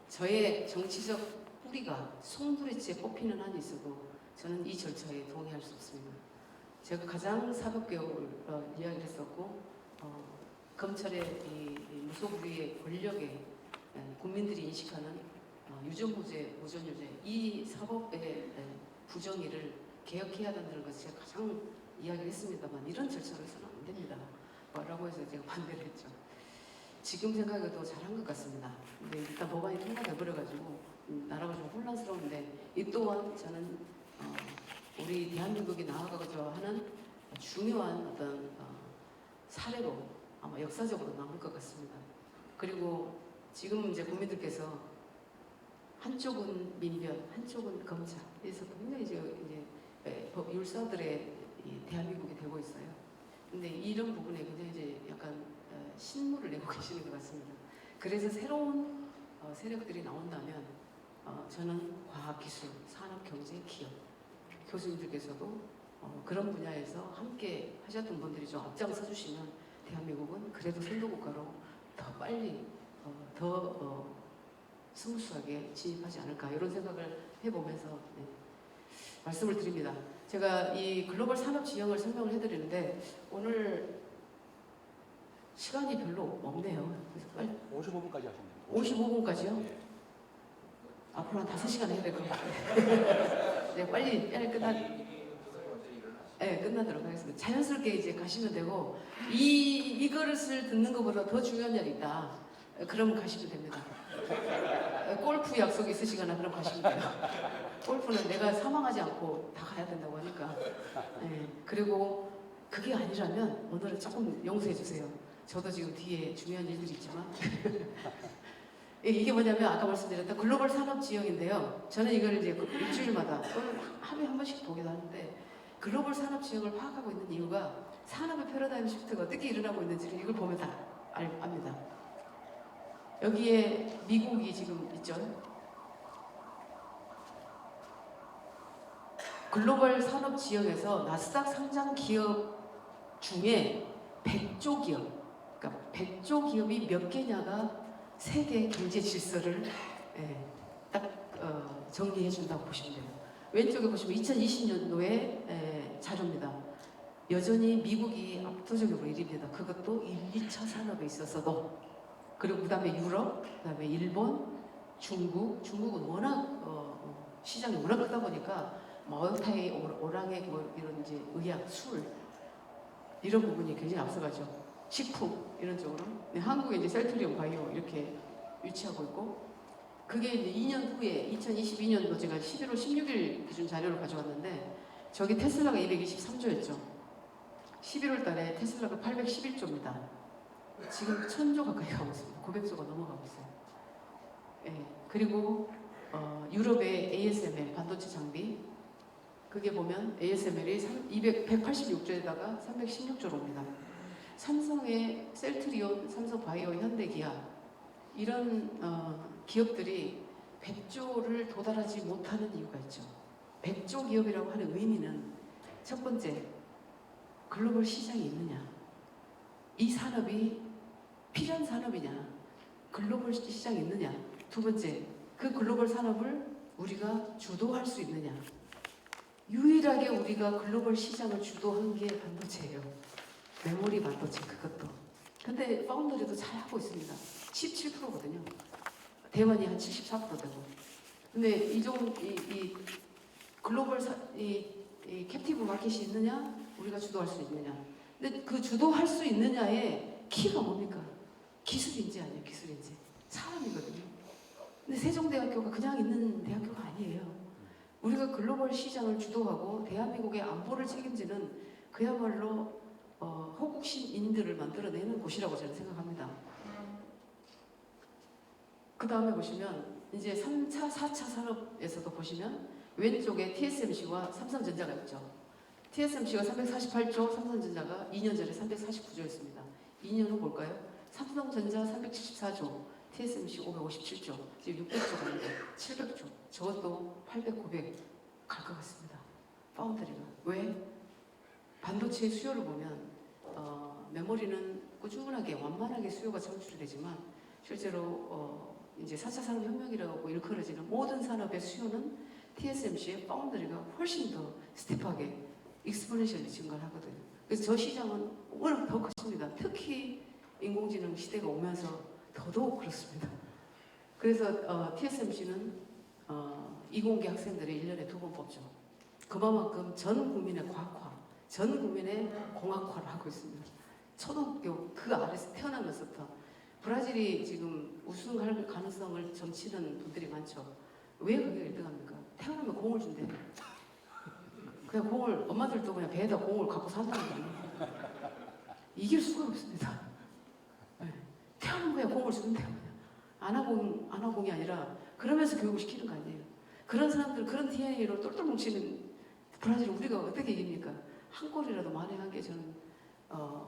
저의 정치적 뿌리가 송두리째 뽑히는 한이 있어도 저는 이 절차에 동의할 수 없습니다. 제가 가장 사법개혁을 이야기를 했었고 검찰의 이 무소불위의 권력에 국민들이 인식하는 유전무죄, 무전유죄 이 사법의 부정의를 개혁해야 된다는 것을 제가 가장 이야기를 했습니다만 이런 절차로 해서는 안 됩니다. 라고 해서 제가 반대를 했죠. 지금 생각해도 잘한 것 같습니다. 근데 일단 법안이 통과돼버려가지고 나라가 좀 혼란스러운데 이 또한 저는 우리 대한민국이 나아가고자 하는 중요한 어떤 사례로 아마 역사적으로 남을 것 같습니다. 그리고 지금 이제 국민들께서 한쪽은 민변, 한쪽은 검찰, 그래서 굉장히 이제 율사들의 대한민국이 되고 있어요. 근데 이런 부분에 굉장히 이제 약간 신물을 내고 계시는 것 같습니다. 그래서 새로운 세력들이 나온다면 저는 과학기술, 산업경제, 기업 교수님들께서도 그런 분야에서 함께 하셨던 분들이 좀 앞장서 주시면 대한민국은 그래도 선도국가로 더 빨리 더 스무스하게 진입하지 않을까 이런 생각을 해보면서 말씀을 드립니다. 제가 이 글로벌 산업 지형을 설명을 해드리는데 오늘 시간이 별로 없네요. 그래서 빨리 55분까지 하셨네요. 55분까지요? 네. 앞으로 한 5시간 해야 될 것 같아요. 네, 빨리 끝나도록 하겠습니다. 자연스럽게 이제 가시면 되고 이 그릇을 듣는 것보다 더 중요한 일이 있다. 그러면 가시면 됩니다. 골프 약속이 있으시거나 그럼 가시면 돼요. 골프는 내가 사망하지 않고 다 가야 된다고 하니까. 그리고 그게 아니라면 오늘은 조금 용서해 주세요. 저도 지금 뒤에 중요한 일들이 있지만 이게 뭐냐면 아까 말씀드렸던 글로벌 산업 지형인데요. 저는 이걸 이제 일주일마다 또는 하루에 한 번씩 보기도 하는데 글로벌 산업 지형을 파악하고 있는 이유가 산업의 패러다임 시프트가 어떻게 일어나고 있는지를 이걸 보면 다 압니다. 여기에 미국이 지금 있죠. 글로벌 산업 지형에서 나스닥 상장 기업 중에 100조 기업, 그러니까 100조 기업이 몇 개냐가 세계 경제 질서를 딱 정리해 준다고 보시면 돼요. 왼쪽에 보시면 2020년도의 자료입니다. 여전히 미국이 압도적으로 1위입니다. 그것도 1, 2차 산업에 있어서도. 그리고 그 다음에 유럽, 그 다음에 일본, 중국은 워낙 시장이 워낙 크다 보니까 마오타이, 오랑액, 이런 이제 의약, 술 이런 부분이 굉장히 앞서가죠. 식품 이런 쪽으로. 네, 한국에 이제 셀트리온 바이오 이렇게 위치하고 있고, 그게 이제 2년 후에 2022년도 제가 11월 16일 기준 자료를 가져왔는데 저기 테슬라가 223조였죠. 11월 달에 테슬라가 811조입니다. 지금 1000조 가까이 가고 있습니다. 900조가 넘어가고 있어요. 예. 그리고 유럽의 ASML 반도체 장비 그게 보면 ASML이 186조에다가 316조로 옵니다. 삼성의 셀트리온, 삼성바이오, 현대기아 이런 기업들이 100조를 도달하지 못하는 이유가 있죠. 100조 기업이라고 하는 의미는 첫 번째, 글로벌 시장이 있느냐. 이 산업이 필요한 산업이냐. 글로벌 시장이 있느냐. 두 번째, 그 글로벌 산업을 우리가 주도할 수 있느냐. 유일하게 우리가 글로벌 시장을 주도한 게 반도체예요. 메모리 반도체 그것도. 근데 파운드리도 잘 하고 있습니다. 17%거든요. 대만이 한 74% 되고. 근데 이 글로벌 이 캡티브 마켓이 있느냐, 우리가 주도할 수 있느냐. 근데 그 주도할 수 있느냐의 키가 뭡니까? 기술인지 아니에요, 기술인지. 사람이거든요. 근데 세종대학교가 그냥 있는 대학교가 아니에요. 우리가 글로벌 시장을 주도하고 대한민국의 안보를 책임지는 그야말로 호국신인들을 만들어내는 곳이라고 저는 생각합니다. 그 다음에 보시면 이제 3차, 4차 산업에서도 보시면 왼쪽에 TSMC와 삼성전자가 있죠. TSMC가 348조, 삼성전자가 2년 전에 349조였습니다. 2년 후 볼까요? 삼성전자 374조, TSMC 557조, 지금 600조 가는데 700조, 저것도 800, 900 갈 것 같습니다. 파운드리가. 왜? 반도체 수요를 보면 메모리는 꾸준하게 완만하게 수요가 창출이 되지만 실제로 이제 4차 산업혁명이라고 일컬어지는 모든 산업의 수요는 TSMC의 파운드리가 훨씬 더 스텝하게 익스포넨셜리 증가를 하거든요. 그래서 저 시장은 워낙 더 컸습니다. 특히 인공지능 시대가 오면서 더더욱 그렇습니다. 그래서 TSMC는 이공계 학생들이 1년에 2번 뽑죠. 그만큼 전 국민의 과학화, 전 국민의 공학화를 하고 있습니다. 초등학교 그 아래서 태어나면서부터 브라질이 지금 우승할 가능성을 점치는 분들이 많죠. 왜 그게 1등합니까? 태어나면 공을 준대요. 그냥 공을 엄마들도 그냥 배에다 공을 갖고 산다는 거 아니에요. 이길 수가 없습니다. 네. 태어난 거야 공을 주는데요. 안하공이 아니라 그러면서 교육을 시키는 거 아니에요. 그런 사람들 그런 DNA로 똘똘 뭉치는 브라질을 우리가 어떻게 이깁니까? 한 골이라도 만회한 게 저는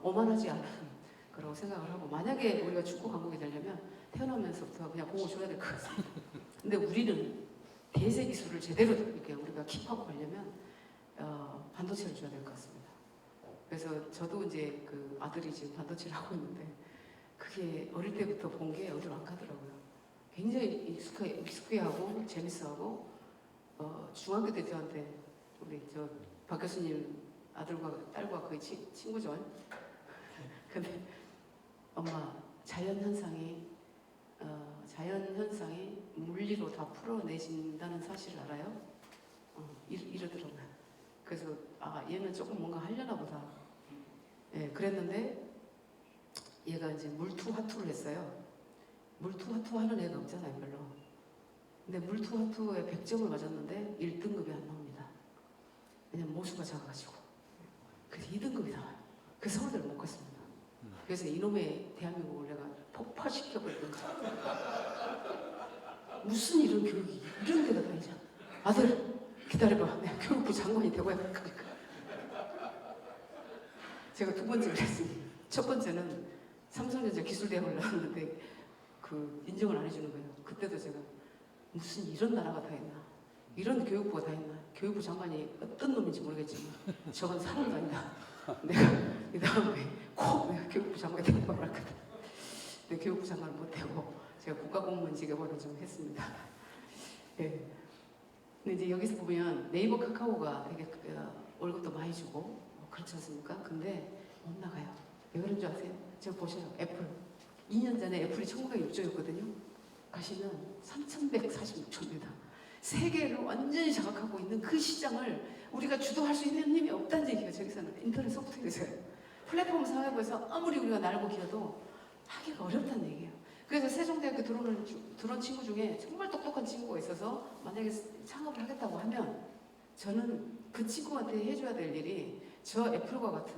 오만하지 않은 거라고 생각을 하고 만약에 우리가 축구 강국이 되려면 태어나면서부터 그냥 공을 줘야 될 것 같습니다. 근데 우리는 대세 기술을 제대로 이렇게 우리가 킵하고 가려면 반도체를 줘야 될 것 같습니다. 그래서 저도 이제 그 아들이 지금 반도체를 하고 있는데 그게 어릴 때부터 본 게 어디로 안 가더라고요. 굉장히 익숙해하고 재밌어하고 중학교 때 저한테 우리 박 교수님 아들과 딸과 거의 친구죠. 근데 엄마 자연 현상이 물리로 다 풀어내진다는 사실을 알아요? 이러더라고요. 그래서 얘는 조금 뭔가 하려나 보다. 예, 그랬는데 얘가 이제 물투하투를 했어요. 물투하투 하는 애가 없잖아요, 별로. 근데 물투하투에 100점을 맞았는데 1등급이 안 나옵니다. 왜냐면 모수가 작아가지고. 그래서 2등급이 나와요. 그래서 서울대를 못 갔습니다. 그래서 이놈의 대한민국을 내가 폭파시켜버렸던 거야. 무슨 이런 교육이 이런 데다 다니냐. 아들 기다려봐. 내가 교육부 장관이 되고야 할 거니까. 제가 두 번째를 했습니다. 첫 번째는 삼성전자 기술대학을 나왔는데 그 인정을 안 해주는 거예요. 그때도 제가 무슨 이런 나라가 다 있나, 이런 교육부가 다 있나. 교육부 장관이 어떤 놈인지 모르겠지만 저건 사람도 아니다. 내가 이 다음에 꼭 내가 교육부 장관이 되고 말았거든. 근데 교육부 장관을 못 되고 제가 국가공무원 직업으로 좀 했습니다. 네. 근데 이제 여기서 보면 네이버 카카오가 되게 월급도 많이 주고 그렇지 않습니까? 근데 못 나가요. 왜 그런 줄 아세요? 제가 보세요. 애플. 2년 전에 애플이 1906조였거든요. 가시면 3146조입니다. 세계를 완전히 장악하고 있는 그 시장을 우리가 주도할 수 있는 힘이 없다는 얘기가 저기서는 인터넷 소프트웨어에서요. 플랫폼 사업에서 아무리 우리가 날고 기어도 하기가 어렵다는 얘기예요. 그래서 세종대학교 들어온 친구 중에 정말 똑똑한 친구가 있어서 만약에 창업을 하겠다고 하면 저는 그 친구한테 해줘야 될 일이 저 애플과 같은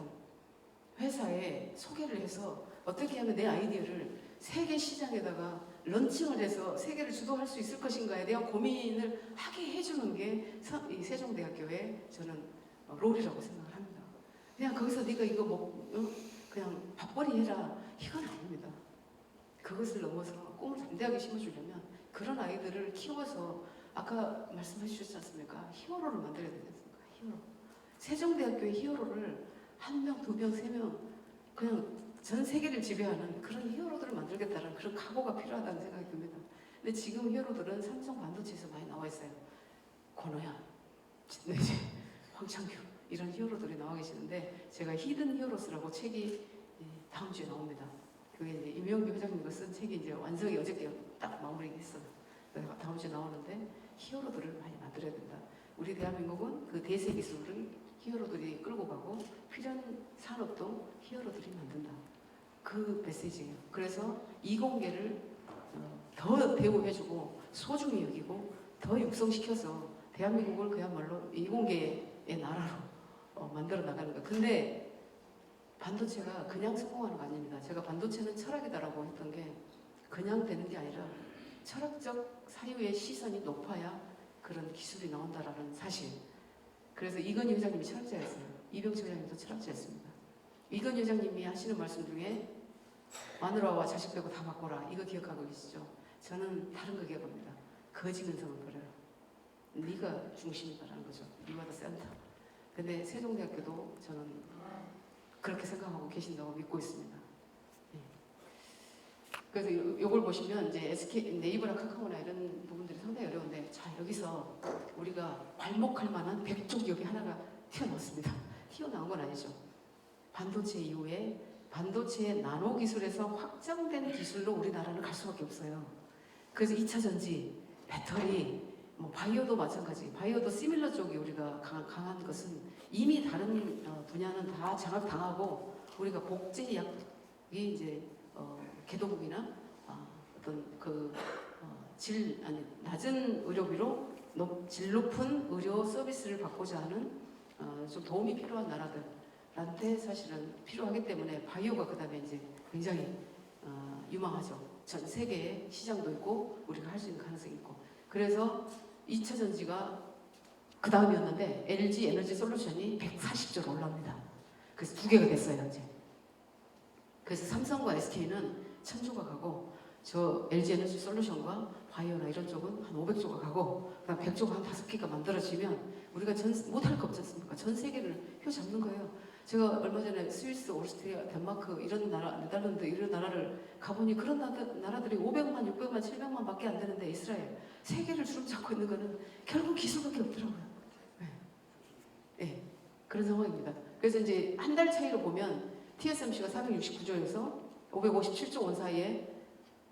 회사에 소개를 해서 어떻게 하면 내 아이디어를 세계 시장에다가 런칭을 해서 세계를 주도할 수 있을 것인가에 대한 고민을 하게 해주는 게 이 세종대학교의 저는 롤이라고 생각을 합니다. 그냥 거기서 네가 이거 뭐 그냥 밥벌이 해라 이건 아닙니다. 그것을 넘어서 꿈을 담대하게 심어주려면 그런 아이들을 키워서 아까 말씀해 주셨지 않습니까? 히어로를 만들어야 되지 않습니까? 히어로. 세종대학교의 히어로를 한 명, 두 명, 세 명 그냥 전 세계를 지배하는 그런 히어로들을 만들겠다는 그런 각오가 필요하다는 생각이 듭니다. 근데 지금 히어로들은 삼성 반도체에서 많이 나와 있어요. 권오현, 진내재, 황창규 이런 히어로들이 나와 계시는데 제가 히든 히어로스라고 책이 다음 주에 나옵니다. 그게 이제 임영규 회장님과 쓴 책이 이제 완성이 어저께 딱 마무리했어요. 다음 주에 나오는데 히어로들을 많이 만들어야 된다. 우리 대한민국은 그 대세 기술을 히어로들이 끌고 가고 필연 산업도 히어로들이 만든다. 그 메시지예요. 그래서 이공계를 더 대우해주고 소중히 여기고 더 육성시켜서 대한민국을 그야말로 이공계의 나라로 만들어 나가는 거예요. 근데 반도체가 그냥 성공하는 거 아닙니다. 제가 반도체는 철학이다라고 했던 게 그냥 되는 게 아니라 철학적 사유의 시선이 높아야 그런 기술이 나온다라는 사실. 그래서 이건희 회장님이 철학자였어요. 이병철 회장님도 철학자였습니다. 이건희 회장님이 하시는 말씀 중에 마누라와 자식 빼고 다 바꿔라. 이거 기억하고 계시죠? 저는 다른 거 기억합니다. 거지 근성을 버려라. 네가 중심이다라는 거죠. You are the center. 근데 세종대학교도 저는 그렇게 생각하고 계신다고 믿고 있습니다. 네. 그래서 이걸 보시면 이제 SK, 네이버나 카카오나 이런 부분들이 상당히 어려운데 자 여기서 우리가 괄목할 만한 백종기업이 하나가 튀어나왔습니다. 튀어나온 건 아니죠. 반도체 이후에 반도체의 나노 기술에서 확장된 기술로 우리나라는 갈 수밖에 없어요. 그래서 2차 전지, 배터리, 뭐 바이오도 마찬가지. 바이오도 시밀러 쪽이 우리가 강한 것은 이미 다른 분야는 다 장악당하고 우리가 복제약이 이제 개도국이나 어떤 낮은 의료비로 질 높은 의료 서비스를 받고자 하는 좀 도움이 필요한 나라들한테 사실은 필요하기 때문에 바이오가 그 다음에 이제 굉장히 유망하죠. 전 세계에 시장도 있고 우리가 할 수 있는 가능성이 있고. 그래서 2차 전지가 그 다음이었는데 LG 에너지 솔루션이 140조로 올라옵니다. 그래서 2개가 됐어요 현재. 그래서 삼성과 SK는 1000조가 가고 저 LG 에너지 솔루션과 바이오나 이런 쪽은 한 500조가 가고 그다음 100조가 한 5개가 만들어지면 우리가 못할 거 없지 않습니까? 전 세계를 휘어잡는 거예요. 제가 얼마 전에 스위스, 오스트리아, 덴마크 이런 나라, 네덜란드 이런 나라를 가보니 그런 나라들이 500만, 600만, 700만 밖에 안 되는데 이스라엘 세계를 주름잡고 있는 거는 결국 기술밖에 없더라고요. 네. 네. 그런 상황입니다. 그래서 이제 한 달 차이로 보면 TSMC가 469조에서 557조 원 사이에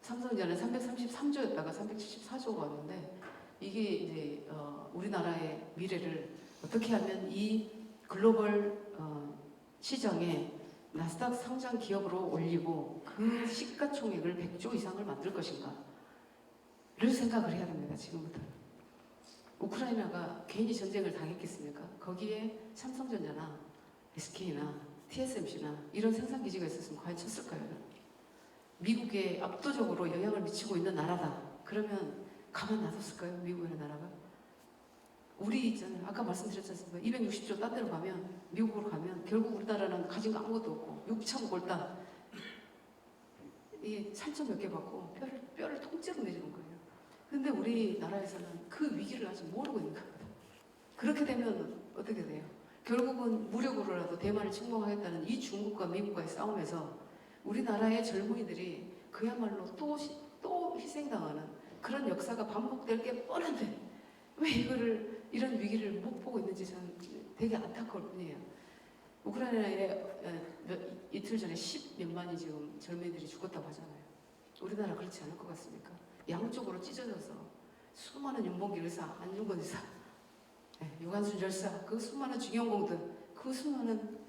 삼성전에 333조였다가 374조가 왔는데 이게 이제 우리나라의 미래를 어떻게 하면 이 글로벌 시장에 나스닥 상장 기업으로 올리고 그 시가총액을 100조 이상을 만들 것인가를 생각을 해야 됩니다. 지금부터. 우크라이나가 괜히 전쟁을 당했겠습니까? 거기에 삼성전자나 SK나 TSMC나 이런 생산기지가 있었으면 과연 쳤을까요? 미국에 압도적으로 영향을 미치고 있는 나라다. 그러면 가만 놔뒀을까요? 미국이라는 나라가? 우리 있잖아요. 아까 말씀드렸지 않습니까? 260조 딴 데로 가면 미국으로 가면 결국 우리나라는 가진 거 아무것도 없고 6천 골단 이 살점 몇 개 받고 뼈를 통째로 내주는 거예요. 근데 우리나라에서는 그 위기를 아직 모르고 있는 겁니다. 그렇게 되면 어떻게 돼요? 결국은 무력으로라도 대만을 침공하겠다는 이 중국과 미국과의 싸움에서 우리나라의 젊은이들이 그야말로 또 희생당하는 그런 역사가 반복될 게 뻔한데 왜 이런 위기를 못 보고 있는지 저는 되게 안타까울 뿐이에요. 우크라이나에 이틀 전에 10몇만이 지금 젊은이들이 죽었다고 하잖아요. 우리나라 그렇지 않을 것 같습니까? 양쪽으로 찢어져서 수많은 윤봉길 의사, 안중근 의사, 유관순 열사, 그 수많은 중용공들, 그 수많은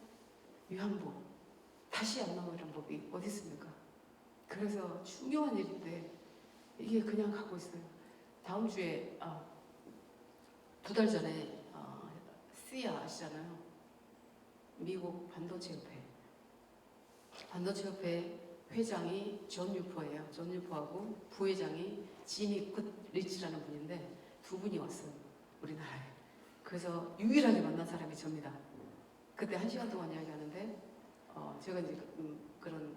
위안부 다시 안 나오는 법이 어디 있습니까? 그래서 중요한 일인데 이게 그냥 가고 있어요. 다음 주에 2달 전에 시아 아시잖아요. 미국 반도체협회 회장이 존 유퍼예요. 존 유퍼하고 부회장이 지미 굿리치라는 분인데 두 분이 왔어요. 우리나라에. 그래서 유일하게 만난 사람이 접니다. 그때 1시간 동안 이야기하는데 제가 이제 그런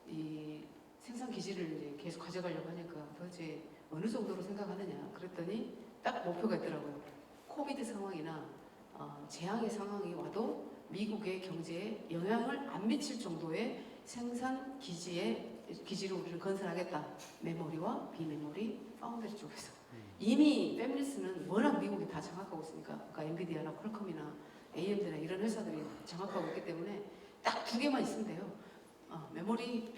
이 생산 기지를 이제 계속 가져가려고 하니까 도대체 어느 정도로 생각하느냐 그랬더니 딱 목표가 있더라고요. 코비드 상황이나 재앙의 상황이 와도 미국의 경제에 영향을 안 미칠 정도의 생산 기지를 우리는 건설하겠다. 메모리와 비메모리, 파운드리 쪽에서. 이미 팹리스는 워낙 미국이 다 장악하고 있으니까 그러니까 엔비디아나 퀄컴이나 AMD나 이런 회사들이 장악하고 있기 때문에 딱 2개만 있으면 돼요. 메모리,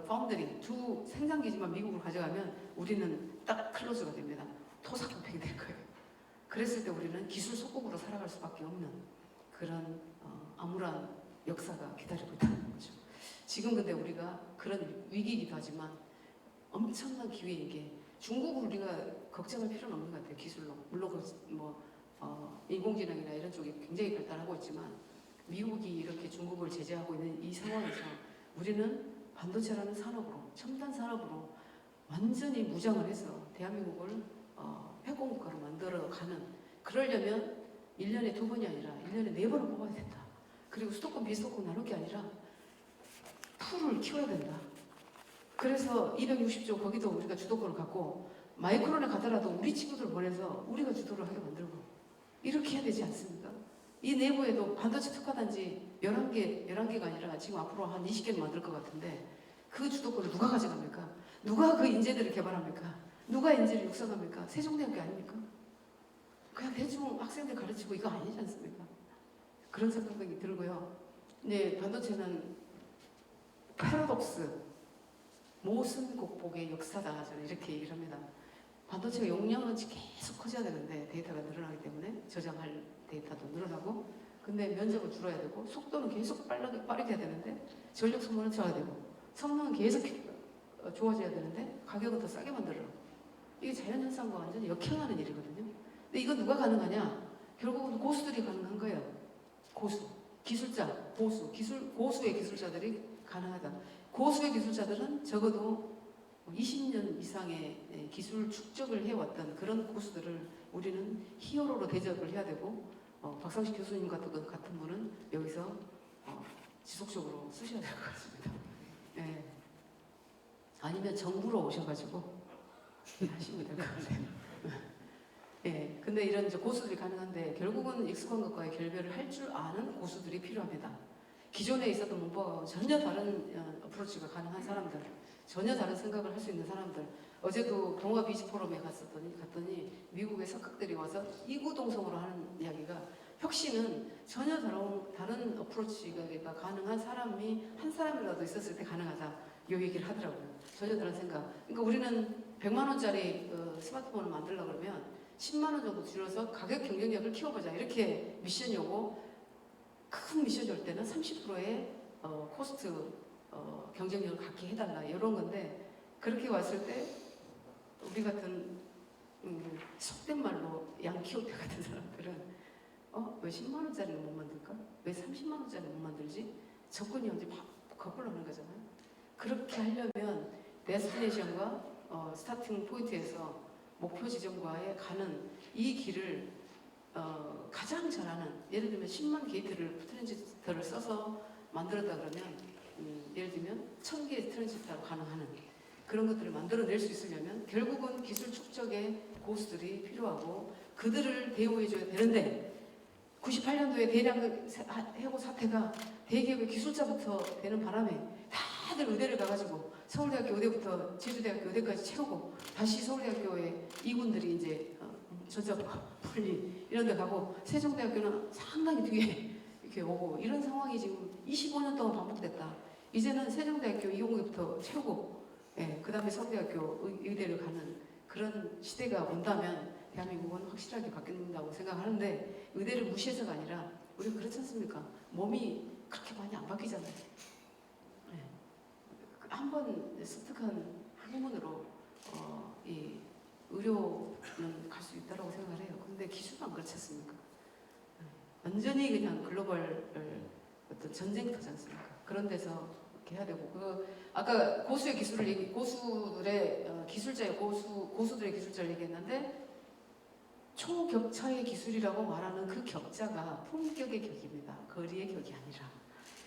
파운드리 두 생산 기지만 미국으로 가져가면 우리는 딱 클로즈가 됩니다. 토사구팽이 될 거예요. 그랬을 때 우리는 기술 속국으로 살아갈 수밖에 없는 그런 암울한 역사가 기다리고 있다는 거죠. 지금 근데 우리가 그런 위기이기도 하지만 엄청난 기회인 게 중국을 우리가 걱정할 필요는 없는 것 같아요. 기술로. 물론 인공지능이나 이런 쪽이 굉장히 발달하고 있지만 미국이 이렇게 중국을 제재하고 있는 이 상황에서 우리는 반도체라는 산업으로 첨단 산업으로 완전히 무장을 해서 대한민국을 회공국가로 만들어가는 그러려면 1년에 2번이 아니라 1년에 4번을 뽑아야 된다. 그리고 수도권 비수도권 나눌 게 아니라 풀을 키워야 된다. 그래서 260조 거기도 우리가 주도권을 갖고 마이크론에 가더라도 우리 친구들 보내서 우리가 주도를 하게 만들고 이렇게 해야 되지 않습니까? 이 내부에도 반도체 특화단지 11개가 아니라 지금 앞으로 한 20개는 만들 것 같은데 그 주도권을 누가 가져갑니까? 누가 그 인재들을 개발합니까? 누가 인재를 육성합니까? 세종대학교 아닙니까? 그냥 대충 학생들 가르치고 이거 아니지 않습니까? 그런 생각이 들고요. 네, 반도체는 패러독스, 모순 극복의 역사다. 저는 이렇게 얘기를 합니다. 반도체가 용량은 계속 커져야 되는데 데이터가 늘어나기 때문에 저장할 데이터도 늘어나고 근데 면적은 줄어야 되고 속도는 계속 빠르게 해야 되는데 전력 소모는 적어야 되고 성능은 계속 좋아져야 되는데 가격은 더 싸게 만들어요. 이게 자연현상과 완전히 역행하는 일이거든요. 근데 이거 누가 가능하냐? 결국은 고수들이 가능한 거예요. 고수, 기술자, 고수의 기술자들이 가능하다. 고수의 기술자들은 적어도 20년 이상의 기술 축적을 해왔던 그런 고수들을 우리는 히어로로 대접을 해야 되고 박상식 교수님 같은 분은 여기서 지속적으로 쓰셔야 될 것 같습니다. 네. 아니면 정부로 오셔가지고 하시면 될 것 같아요. 네. 근데 이런 이제 고수들이 가능한데 결국은 익숙한 것과의 결별을 할 줄 아는 고수들이 필요합니다. 기존에 있었던 문법과 전혀 다른 어프로치가 가능한 사람들, 전혀 다른 생각을 할 수 있는 사람들. 어제도 동아 비즈 포럼에 갔더니 미국의 석학들이 와서 이구동성으로 하는 이야기가 혁신은 전혀 다른 어프로치가 가능한 사람이 한 사람이라도 있었을 때 가능하다. 이 얘기를 하더라고요. 전혀 다른 생각. 그러니까 우리는 100만 원짜리 스마트폰을 만들려고 그러면 10만 원 정도 줄여서 가격 경쟁력을 키워보자. 이렇게 미션이 오고 큰 미션이 올 때는 30%의 코스트 경쟁력을 갖게 해달라 이런 건데 그렇게 왔을 때 우리 같은 속된 말로 양키호테 같은 사람들은 왜 10만 원짜리는 못 만들까? 왜 30만 원짜리는 못 만들지? 접근이 언제 거꾸로 하는 거잖아요. 그렇게 하려면 데스티네이션과 스타팅 포인트에서 목표 지점과의 가는 이 길을 가장 잘하는 예를 들면 10만 게이트를 트랜지스터를 써서 만들었다 그러면 예를 들면 1000개의 트랜지스터로 가능하는 그런 것들을 만들어낼 수 있으려면 결국은 기술 축적의 고수들이 필요하고 그들을 대우해줘야 되는데 98년도에 대량 해고 사태가 대기업의 기술자부터 되는 바람에 다들 의대를 가가지고 서울대학교 의대부터 제주대학교 의대까지 채우고 다시 서울대학교의 이군들이 이제 전자과 분리 이런 데 가고 세종대학교는 상당히 뒤에 이렇게 오고 이런 상황이 지금 25년 동안 반복됐다. 이제는 세종대학교 이공계부터 채우고 그 다음에 서울대학교 의대를 가는 그런 시대가 온다면 대한민국은 확실하게 바뀐다고 생각하는데 의대를 무시해서가 아니라 우리가 그렇지 않습니까? 몸이 그렇게 많이 안 바뀌잖아요. 번 습득한 학문으로 이 의료는 갈 수 있다고 생각을 해요. 근데 기술은 안 그렇지 않습니까? 완전히 그냥 글로벌 어떤 전쟁터지 않습니까? 그런 데서 이렇게 해야 되고 아까 고수의 기술을 고수들의 기술자의 고수들의 기술자를 얘기했는데 초격차의 기술이라고 말하는 그 격자가 품격의 격입니다. 거리의 격이 아니라.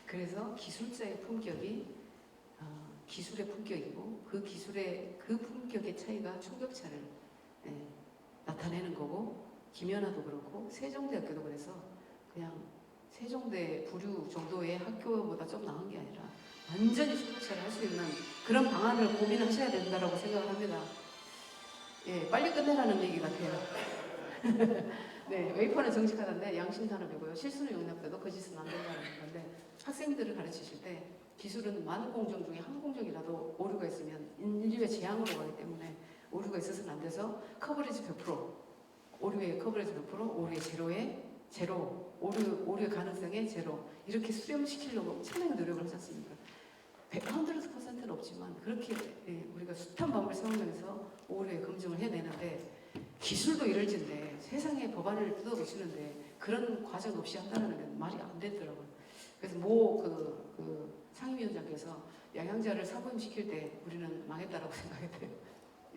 그래서 기술자의 품격이 기술의 품격이고 그 기술의 그 품격의 차이가 초격차를 나타내는 거고 김연아도 그렇고 세종대학교도 그래서 그냥 세종대 부류 정도의 학교보다 좀 나은 게 아니라 완전히 초격차를 할 수 있는 그런 방안을 고민하셔야 된다고 생각을 합니다. 예, 빨리 끝내라는 얘기 같아요. 네, 웨이퍼는 정직하던데 양심산업이고요. 실수는 용납돼도 거짓은 안 된다는 건데 학생들을 가르치실 때 기술은 만 공정 중에 한 공정이라도 오류가 있으면 인류의 재앙으로 가기 때문에 오류가 있어서는 안 돼서 커버리지 100%, 오류의 커버리지 100%, 오류의 제로, 오류의 가능성의 제로 이렇게 수렴시키려고 엄청나게 노력을 하지 않습니까? 100%는 없지만 그렇게 우리가 숱한 방법을 사용해서 오류의 검증을 해내는데 기술도 이럴진데 세상에 법안을 뜯어보시는데 그런 과정 없이 한다는 게 말이 안 되더라고요. 그래서 상임위원장께서 양양자를 사고임시킬 때 우리는 망했다라고 생각했대요.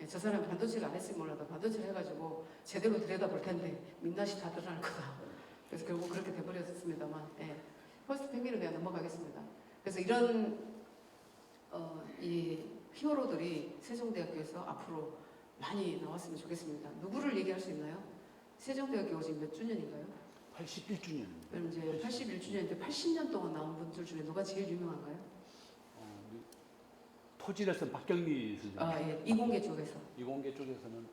저 사람 반도체를 안 했으면 몰라도 반도체를 해가지고 제대로 들여다볼 텐데 민낯이 다 드러날 거다. 그래서 결국 그렇게 돼버렸습니다만 퍼스트 펭귄은 그냥 넘어가겠습니다. 그래서 이런 이 히어로들이 세종대학교에서 앞으로 많이 나왔으면 좋겠습니다. 누구를 얘기할 수 있나요? 세종대학교 지금 몇 주년인가요? 81주년. 그럼 이제 81주년인데 80년 동안 나온 분들 중에 누가 제일 유명한가요? 토질에서는 박경리 선생님. 이공계 쪽에서. 이공계 쪽에서는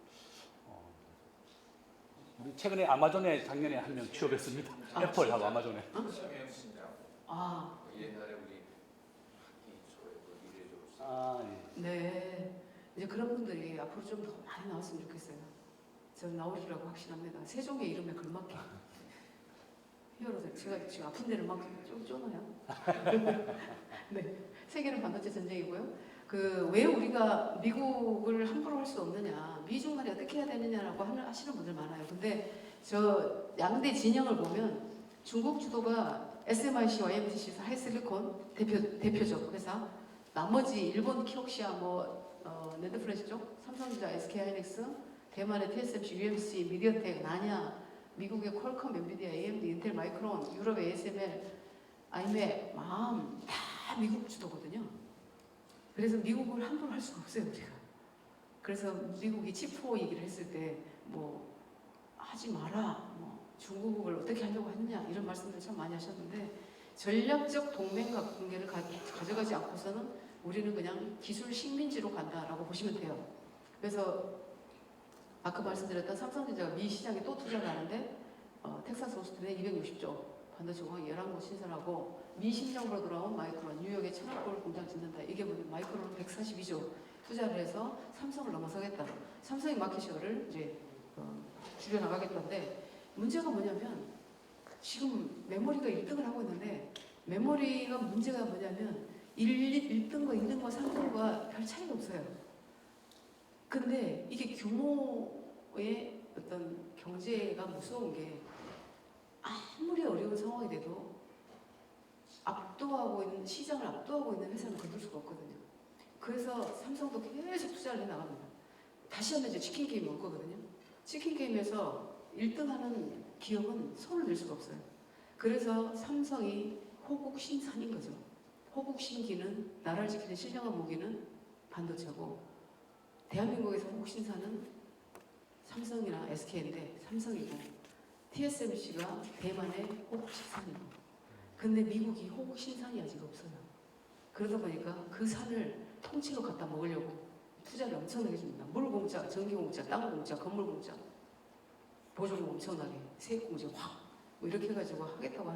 우리 최근에 아마존에 작년에 한 명 취업했습니다. 애플하고 아마존에. 옛날에 우리 학기 초에 미래적으로. 예. 네. 이제 그런 분들이 앞으로 좀 더 많이 나왔으면 좋겠어요. 전 나오리라고 확신합니다. 세종의 이름에 걸맞게. 히어로들. 제가 지금 아픈 데를 막 좀 쪼나요? 네. 세계는 반도체 전쟁이고요. 왜 우리가 미국을 함부로 할 수 없느냐, 미중 간에 어떻게 해야 되느냐라고 하시는 분들 많아요. 근데 저 양대 진영을 보면 중국 주도가 SMIC, YMTC, 하이실리콘 대표적 회사, 나머지 일본 키옥시아, 넷플래시 쪽, 삼성전자, SK하이닉스, 대만의 TSMC, UMC, 미디어텍, 나냐, 미국의 퀄컴, 엔비디아, AMD, 인텔, 마이크론, 유럽의 ASML, 아이맥, 다 미국 주도거든요. 그래서 미국을 함부로 할 수가 없어요, 우리가. 그래서 미국이 칩4 얘기를 했을 때 하지 마라, 중국을 어떻게 하려고 했냐 이런 말씀들 참 많이 하셨는데 전략적 동맹관계를 가져가지 않고서는 우리는 그냥 기술 식민지로 간다라고 보시면 돼요. 그래서 아까 말씀드렸던 삼성전자가 미 시장에 또 투자를 하는데 텍사스 오스틴에 260조 반도체 공장 11곳 신설하고 미 신정으로 돌아온 마이크론, 뉴욕에 1000억 불 공장 짓는다. 이게 뭐냐면 마이크론은 142조 투자를 해서 삼성을 넘어서겠다. 삼성의 마켓시어를 이제 줄여나가겠다는데 문제가 뭐냐면 지금 메모리가 1등을 하고 있는데 메모리가 문제가 뭐냐면 1등과 2등과 3등과 별 차이가 없어요. 근데 이게 규모의 어떤 경제가 무서운 게 아무리 어려운 상황이 돼도 시장을 압도하고 있는 회사는 건들 수가 없거든요. 그래서 삼성도 계속 투자를 해나갑니다. 다시 한번 이제 치킨 게임이 올 거거든요. 치킨 게임에서 1등하는 기업은 손을 댈 수가 없어요. 그래서 삼성이 호국신산인 거죠. 호국신기는 나라를 지키는 신령한 무기는 반도체고 대한민국에서 호국신산은 삼성이나 SK인데 삼성이고 TSMC가 대만의 호국신산이고 근데 미국이 호국신산이 아직 없어요. 그러다 보니까 그 산을 통째로 갖다 먹으려고 투자를 엄청나게 줍니다. 물공짜, 전기공짜, 땅공짜, 건물공짜 보조금 엄청나게 세액공제 확 이렇게 해가지고 하겠다고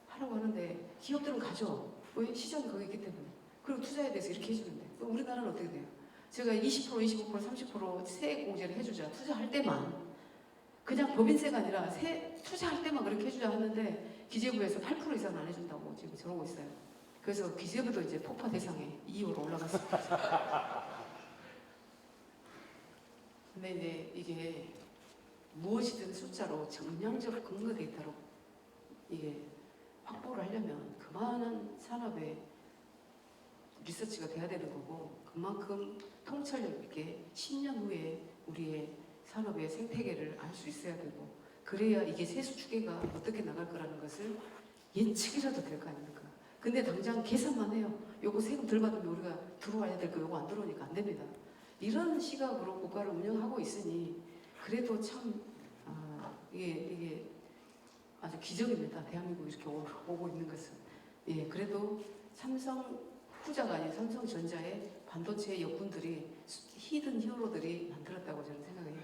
하라고 하는데 기업들은 가죠. 왜? 시장이 거기 있기 때문에. 그리고 투자에 대해서 이렇게 해주는데 우리나라는 어떻게 돼요? 제가 20%, 25%, 30% 세액공제를 해주자. 투자할 때만. 그냥 법인세가 아니라 투자할 때만 그렇게 해주자 하는데 기재부에서 8% 이상은 안 해준다고 지금 저러고 있어요. 그래서 기재부도 이제 폭파 대상에 2호로 올라갔습니다. 근데 이제 이게 무엇이든 숫자로 정량적 근거 데이터로 이게 확보를 하려면 그만한 산업의 리서치가 돼야 되는 거고, 그만큼 통찰력 있게 10년 후에 우리의 산업의 생태계를 알 수 있어야 되고, 그래야 이게 세수 추계가 어떻게 나갈 거라는 것을 예측이라도 될 거 아닙니까? 근데 당장 계산만 해요. 요거 세금 덜 받으면 우리가 들어와야 될 거 요거 안 들어오니까 안 됩니다. 이런 시각으로 국가를 운영하고 있으니 그래도 참 이게 아주 기적입니다. 대한민국이 이렇게 오고 있는 것은. 예, 그래도 삼성 후자가 아닌 삼성전자의 반도체 역군들이 히든 히어로들이 만들었다고 저는 생각해요.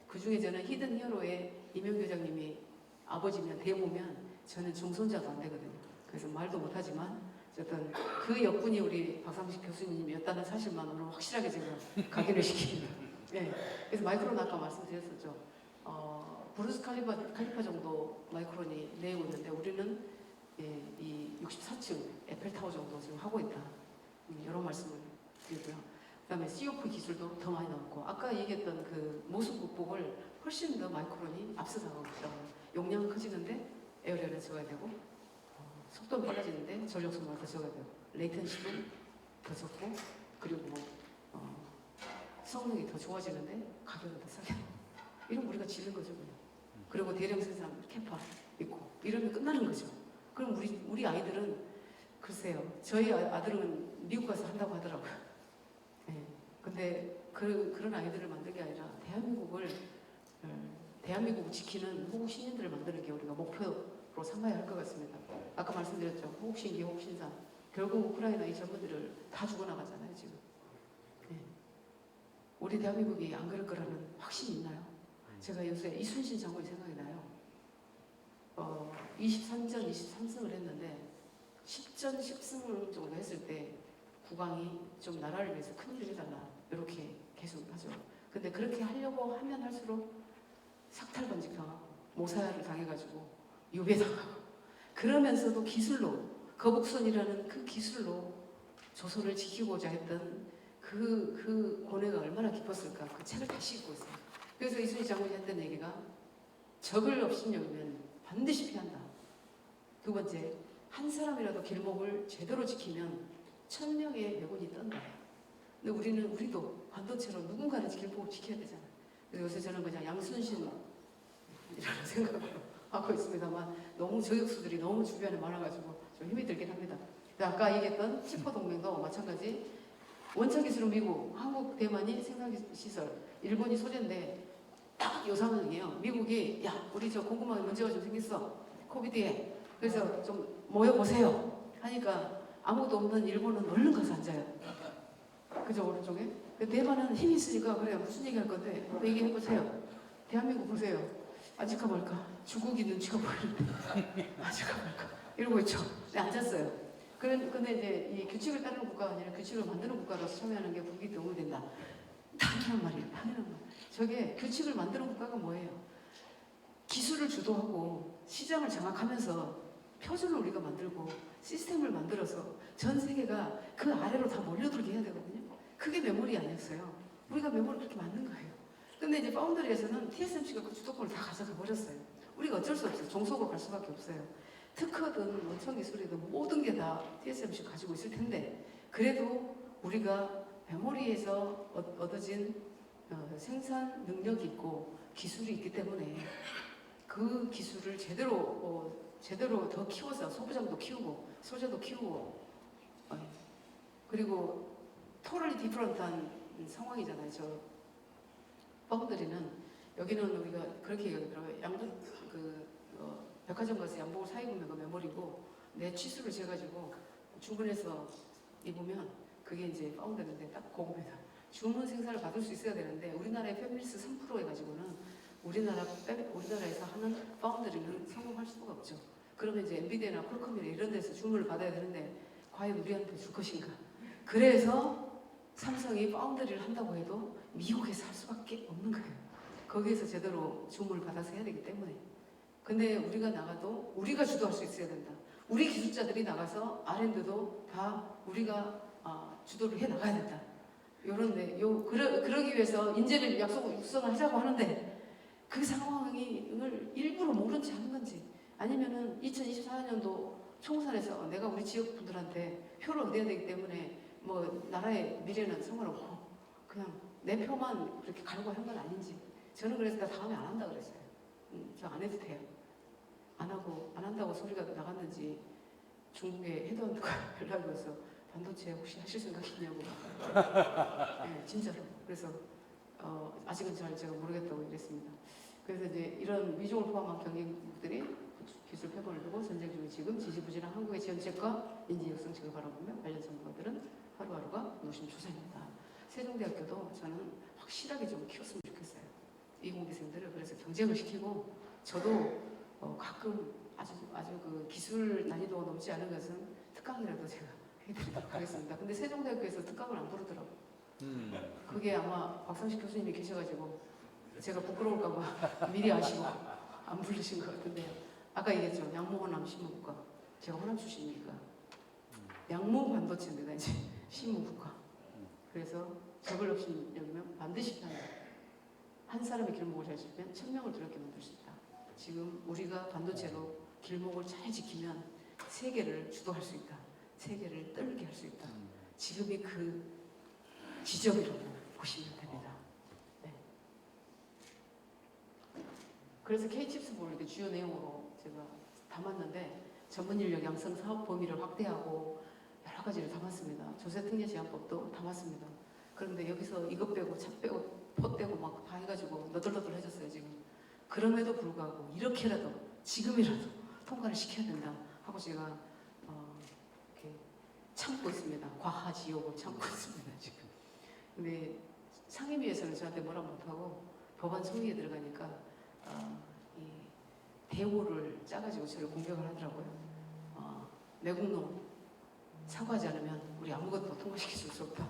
그 중에 저는 히든 히어로의 이명교장님이 아버지면 대모면 저는 중손자도 안 되거든요. 그래서 말도 못하지만 어쨌든 그 역군이 우리 박상식 교수님이었다는 사실만 오늘 확실하게 제가 각인을 시킵니다. 예, 그래서 마이크론 아까 말씀드렸었죠. 브루스 칼리파 정도 마이크론이 내고 있는데 우리는 예, 이 64층 에펠타워 정도 지금 하고 있다. 이런 말씀을 드리고요. 그다음에 COP 기술도 더 많이 나왔고, 아까 얘기했던 그 모습 극복을 훨씬 더 마이크론이 앞서 나가고 있다. 용량은 커지는데 에어리어는 적어야 되고, 속도는 빨라지는데 전력 소모가 더 적어야 되고, 레이턴시도 더 적고, 그리고 성능이 더 좋아지는데 가격은 더 싸게. 이러면 우리가 지는 거죠, 그냥. 그리고 대량 생산 캐파 있고 이러면 끝나는 거죠. 그럼 우리 아이들은 글쎄요. 저희 아들은 미국 가서 한다고 하더라고요. 네. 근데 그런 아이들을 만든 게 아니라 대한민국을 지키는 호국 시민들을 만드는 게 우리가 목표로 삼아야 할 것 같습니다. 아까 말씀드렸죠. 호국신기, 호국신상. 결국 우크라이나 이 전부들을 다 죽어나가잖아요, 지금. 네. 우리 대한민국이 안 그럴 거라는 확신이 있나요? 제가 요새 이순신 장군이 생각이 나요. 23전 23승을 했는데 10전 10승을 정도 했을 때 국왕이 좀 나라를 위해서 큰일을 해달라 이렇게 계속 하죠. 근데 그렇게 하려고 하면 할수록 삭탈번직당하고 모사를 당해가지고 유배당하고, 그러면서도 기술로 거북선이라는 그 기술로 조선을 지키고자 했던 그 고뇌가 얼마나 깊었을까. 그 책을 다시 읽고 있어요. 그래서 이순신 장군이 했던 얘기가 적을 업신여기면 반드시 피한다. 두 번째, 한 사람이라도 길목을 제대로 지키면 1000명의 명운이 떤다. 근데 우리도 반도체로 누군가는 길목을 지켜야 되잖아요. 그래서 요새 저는 그냥 양순신이라는 생각으로 하고 있습니다만, 너무 저격수들이 너무 주변에 많아가지고 좀 힘이 들긴 합니다. 아까 얘기했던 치포동맹도 마찬가지. 원천기술은 미국, 한국, 대만이 생산시설, 일본이 소재인데 딱 요 상황이에요. 미국이 야 우리 저 꼼꼼하게 문제가 좀 생겼어, 코비드에. 그래서 좀 모여보세요 하니까 아무것도 없는 일본은 얼른 가서 앉아요. 그죠, 오른쪽에. 대만은 힘이 있으니까 그래 무슨 얘기할 건데 얘기해보세요. 대한민국 보세요. 아직까 말까 중국이 눈치가 보이는데 아직까 말까 이러고 있죠. 네, 앉았어요. 근데 이제 이 규칙을 따르는 국가가 아니라 규칙을 만드는 국가로서 참여하는 게 국익에 도움이 된다. 당연한 말이에요. 당연한 말. 저게 규칙을 만드는 국가가 뭐예요? 기술을 주도하고 시장을 장악하면서 표준을 우리가 만들고 시스템을 만들어서 전 세계가 그 아래로 다 몰려들게 해야 되거든요. 그게 메모리 아니었어요. 우리가 메모를 그렇게 만든 거예요. 근데 이제 파운드리에서는 TSMC가 그 주도권을 다 가져가 버렸어요. 우리가 어쩔 수 없어요. 종속으로 갈 수밖에 없어요. 특허든 원천기술이든 모든 게 다 TSMC가 가지고 있을 텐데, 그래도 우리가 메모리에서 얻어진 생산 능력이 있고 기술이 있기 때문에 그 기술을 제대로 더 키워서 소부장도 키우고 소재도 키우고, 그리고 토럴리 디프런트한 상황이잖아요. 저 파운드리는 여기는 우리가 그렇게 얘기하더라고요. 백화점 가서 양복을 사 입으면 그 메모리고, 내 치수를 재가지고 주문해서 입으면 그게 이제 파운드인데 딱 그겁니다. 주문 생산을 받을 수 있어야 되는데 우리나라의 페미리스 3% 해가지고는 우리나라에서 하는 파운드리는 성공할 수가 없죠. 그러면 이제 엔비디아나 퀄컴이나 이런 데서 주문을 받아야 되는데 과연 우리한테 줄 것인가? 그래서 삼성이 파운드리를 한다고 해도 미국에서 할 수밖에 없는 거예요. 거기에서 제대로 주문을 받아서 해야 되기 때문에. 근데 우리가 나가도 우리가 주도할 수 있어야 된다. 우리 기술자들이 나가서 R&D도 다 우리가 주도를 해 나가야 된다. 요런데 그러기 위해서 인재를 육성을 하자고 하는데 그 상황을 일부러 모른 채 하는 건지 아니면은 2024년도 총선에서 내가 우리 지역 분들한테 표를 얻어야 되기 때문에 뭐 나라의 미래는 상관없고 그냥 내 표만 그렇게 갈고 한 건 아닌지 저는 그래서 나 다음에 안 한다 그랬어요. 저 안 해도 돼요. 안 한다고 소리가 나갔는지 중국에 헤드헌터가 연락이 와서 반도체 혹시 하실 생각 있냐고. 네, 진짜로. 그래서 아직은 잘 제가 모르겠다고 이랬습니다. 그래서 이제 이런 위종을 포함한 경쟁국들이 기술 폐본을 두고 전쟁 중인 지금 지지부진한 한국의 정책과 인재 육성책을 바라보며 관련 전문가들은 하루하루가 노심초사입니다. 세종대학교도 저는 확실하게 좀 키웠으면 좋겠어요. 이공계생들을 그래서 경쟁을 시키고 저도 가끔 아주 그 기술 난이도가 높지 않은 것은 특강이라도 제가 해드리도록 하겠습니다. 근데 세종대학교에서 특강을 안 부르더라고요. 그게 아마 박상식 교수님이 계셔가지고 제가 부끄러울까봐 미리 아시고 안 부르신 것 같은데요. 아까 얘기했죠. 양모 호남 신무국가. 제가 호남 출신이니까 양모 반도체인데 나 이제 신무국가. 그래서 적을 없이 여기면 반드시 편다. 한 사람의 길목을 잘 지키면 1000명을 두렵게 만들 수 있다. 지금 우리가 반도체로 길목을 잘 지키면 세계를 주도할 수 있다. 세계를 떨게 할 수 있다. 지금이 그 지점이라고 보시면 됩니다. 네. 그래서 K-칩스볼 이렇게 주요 내용으로 제가 담았는데 전문 인력 양성 사업 범위를 확대하고 여러 가지를 담았습니다. 조세 특례 제한법도 담았습니다. 그런데 여기서 이것 빼고 차 빼고 포 떼고 막 다 해가지고 너덜너덜 해졌어요 지금. 그럼에도 불구하고 이렇게라도 지금이라도 통과를 시켜야 된다 하고 제가 이렇게 참고 있습니다. 과하지옥을 참고 있습니다 지금. 근데 상임위에서는 저한테 뭐라 못하고 법안 소위에 들어가니까 이 대우를 짜가지고 저를 공격을 하더라고요. 내국노 사과하지 않으면 우리 아무것도 통과시킬 수 없다.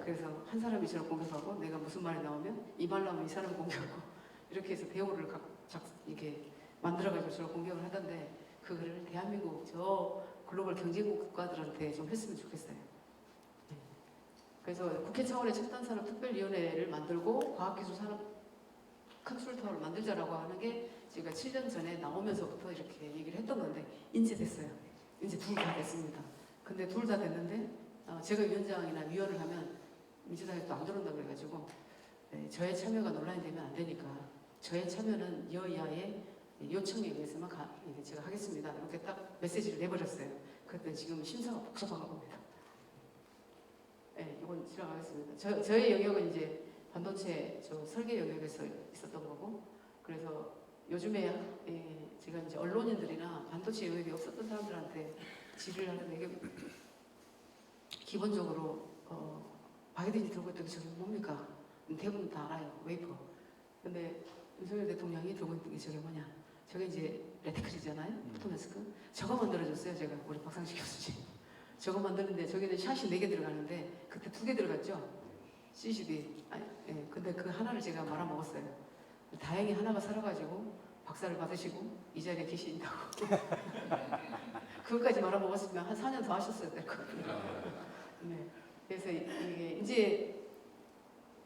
그래서 한 사람이 저를 공격하고 내가 무슨 말이 나오면 이 말 나오면 이 사람 공격하고 이렇게 해서 대우를 이렇게 만들어가지고 저를 공격을 하던데 그거를 대한민국 저 글로벌 경제국 국가들한테 좀 했으면 좋겠어요. 네. 그래서 국회 차원의 첨단산업 특별위원회를 만들고 과학기술산업 컨설턴을 만들자라고 하는 게 제가 7년 전에 나오면서부터 이렇게 얘기를 했던 건데 이제 됐어요. 이제 둘 다 됐습니다. 근데 둘 다 됐는데 제가 위원장이나 위원을 하면 민주당이 또 안 들어온다 그래가지고 네, 저의 참여가 논란이 되면 안 되니까 저의 참여는 여야의 요청에 의해서만 제가 하겠습니다. 이렇게 딱 메시지를 내버렸어요. 그랬더니 지금 심사가 복잡한가 봅니다. 네, 이건 지나가겠습니다. 저의 영역은 이제 반도체 설계 영역에서 있었던 거고 그래서 요즘에 제가 이제 언론인들이나 반도체 영역이 없었던 사람들한테 질의를 하는데 이게 기본적으로 바이든이 들고 있던 게 저게 뭡니까? 대부분 다 알아요. 웨이퍼. 근데 윤석열 대통령이 들고 있던 게 저게 뭐냐? 저게 이제 레티클이잖아요. 포토마스크. 저거 만들어줬어요. 제가 우리 박상식 교수님. 저거 만드는데 저기는 샷이 4개 들어가는데 그때 2개 들어갔죠. CCD. 예. 근데 그 하나를 제가 말아먹었어요. 다행히 하나가 살아가지고 박사를 받으시고 이 자리에 계신다고. 그것까지 말아먹었으면 한 4년 더 하셨어야 될 것 같아요. 네. 그래서 이게 이제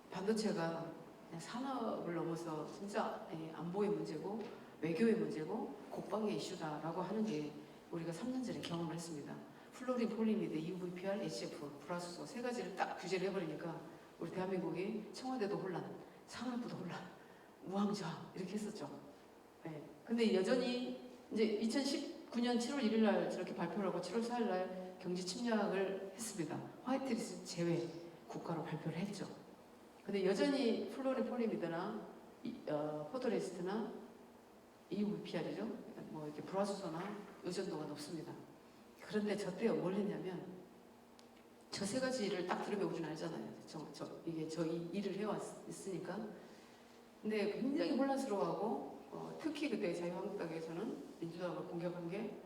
반도체가 그냥 산업을 넘어서 진짜 안보의 문제고 외교의 문제고 국방의 이슈다라고 하는 게 우리가 3년 전에 경험을 했습니다. 플로린, 폴리미드, EUVPR, HF, 불화수소 3가지를 딱 규제를 해버리니까 우리 대한민국이 청와대도 혼란, 산업부도 혼란, 우왕좌 이렇게 했었죠. 네. 근데 여전히 이제 2019년 7월 1일 날 저렇게 발표를 하고 7월 4일 날 경제 침략을 했습니다. 화이트리스트 제외 국가로 발표를 했죠. 근데 여전히 플로린, 폴리미드나 포토레스트나 EUVPR이죠. 뭐 이렇게 불화수소나 의존도가 높습니다. 그런데 저 때요 뭘 했냐면 저 3가지를 딱 들으면 우리는 알잖아요. 이게 저 일을 해왔으니까. 근데 굉장히 혼란스러워하고 특히 그때 자유한국당에서는 민주당을 공격한 게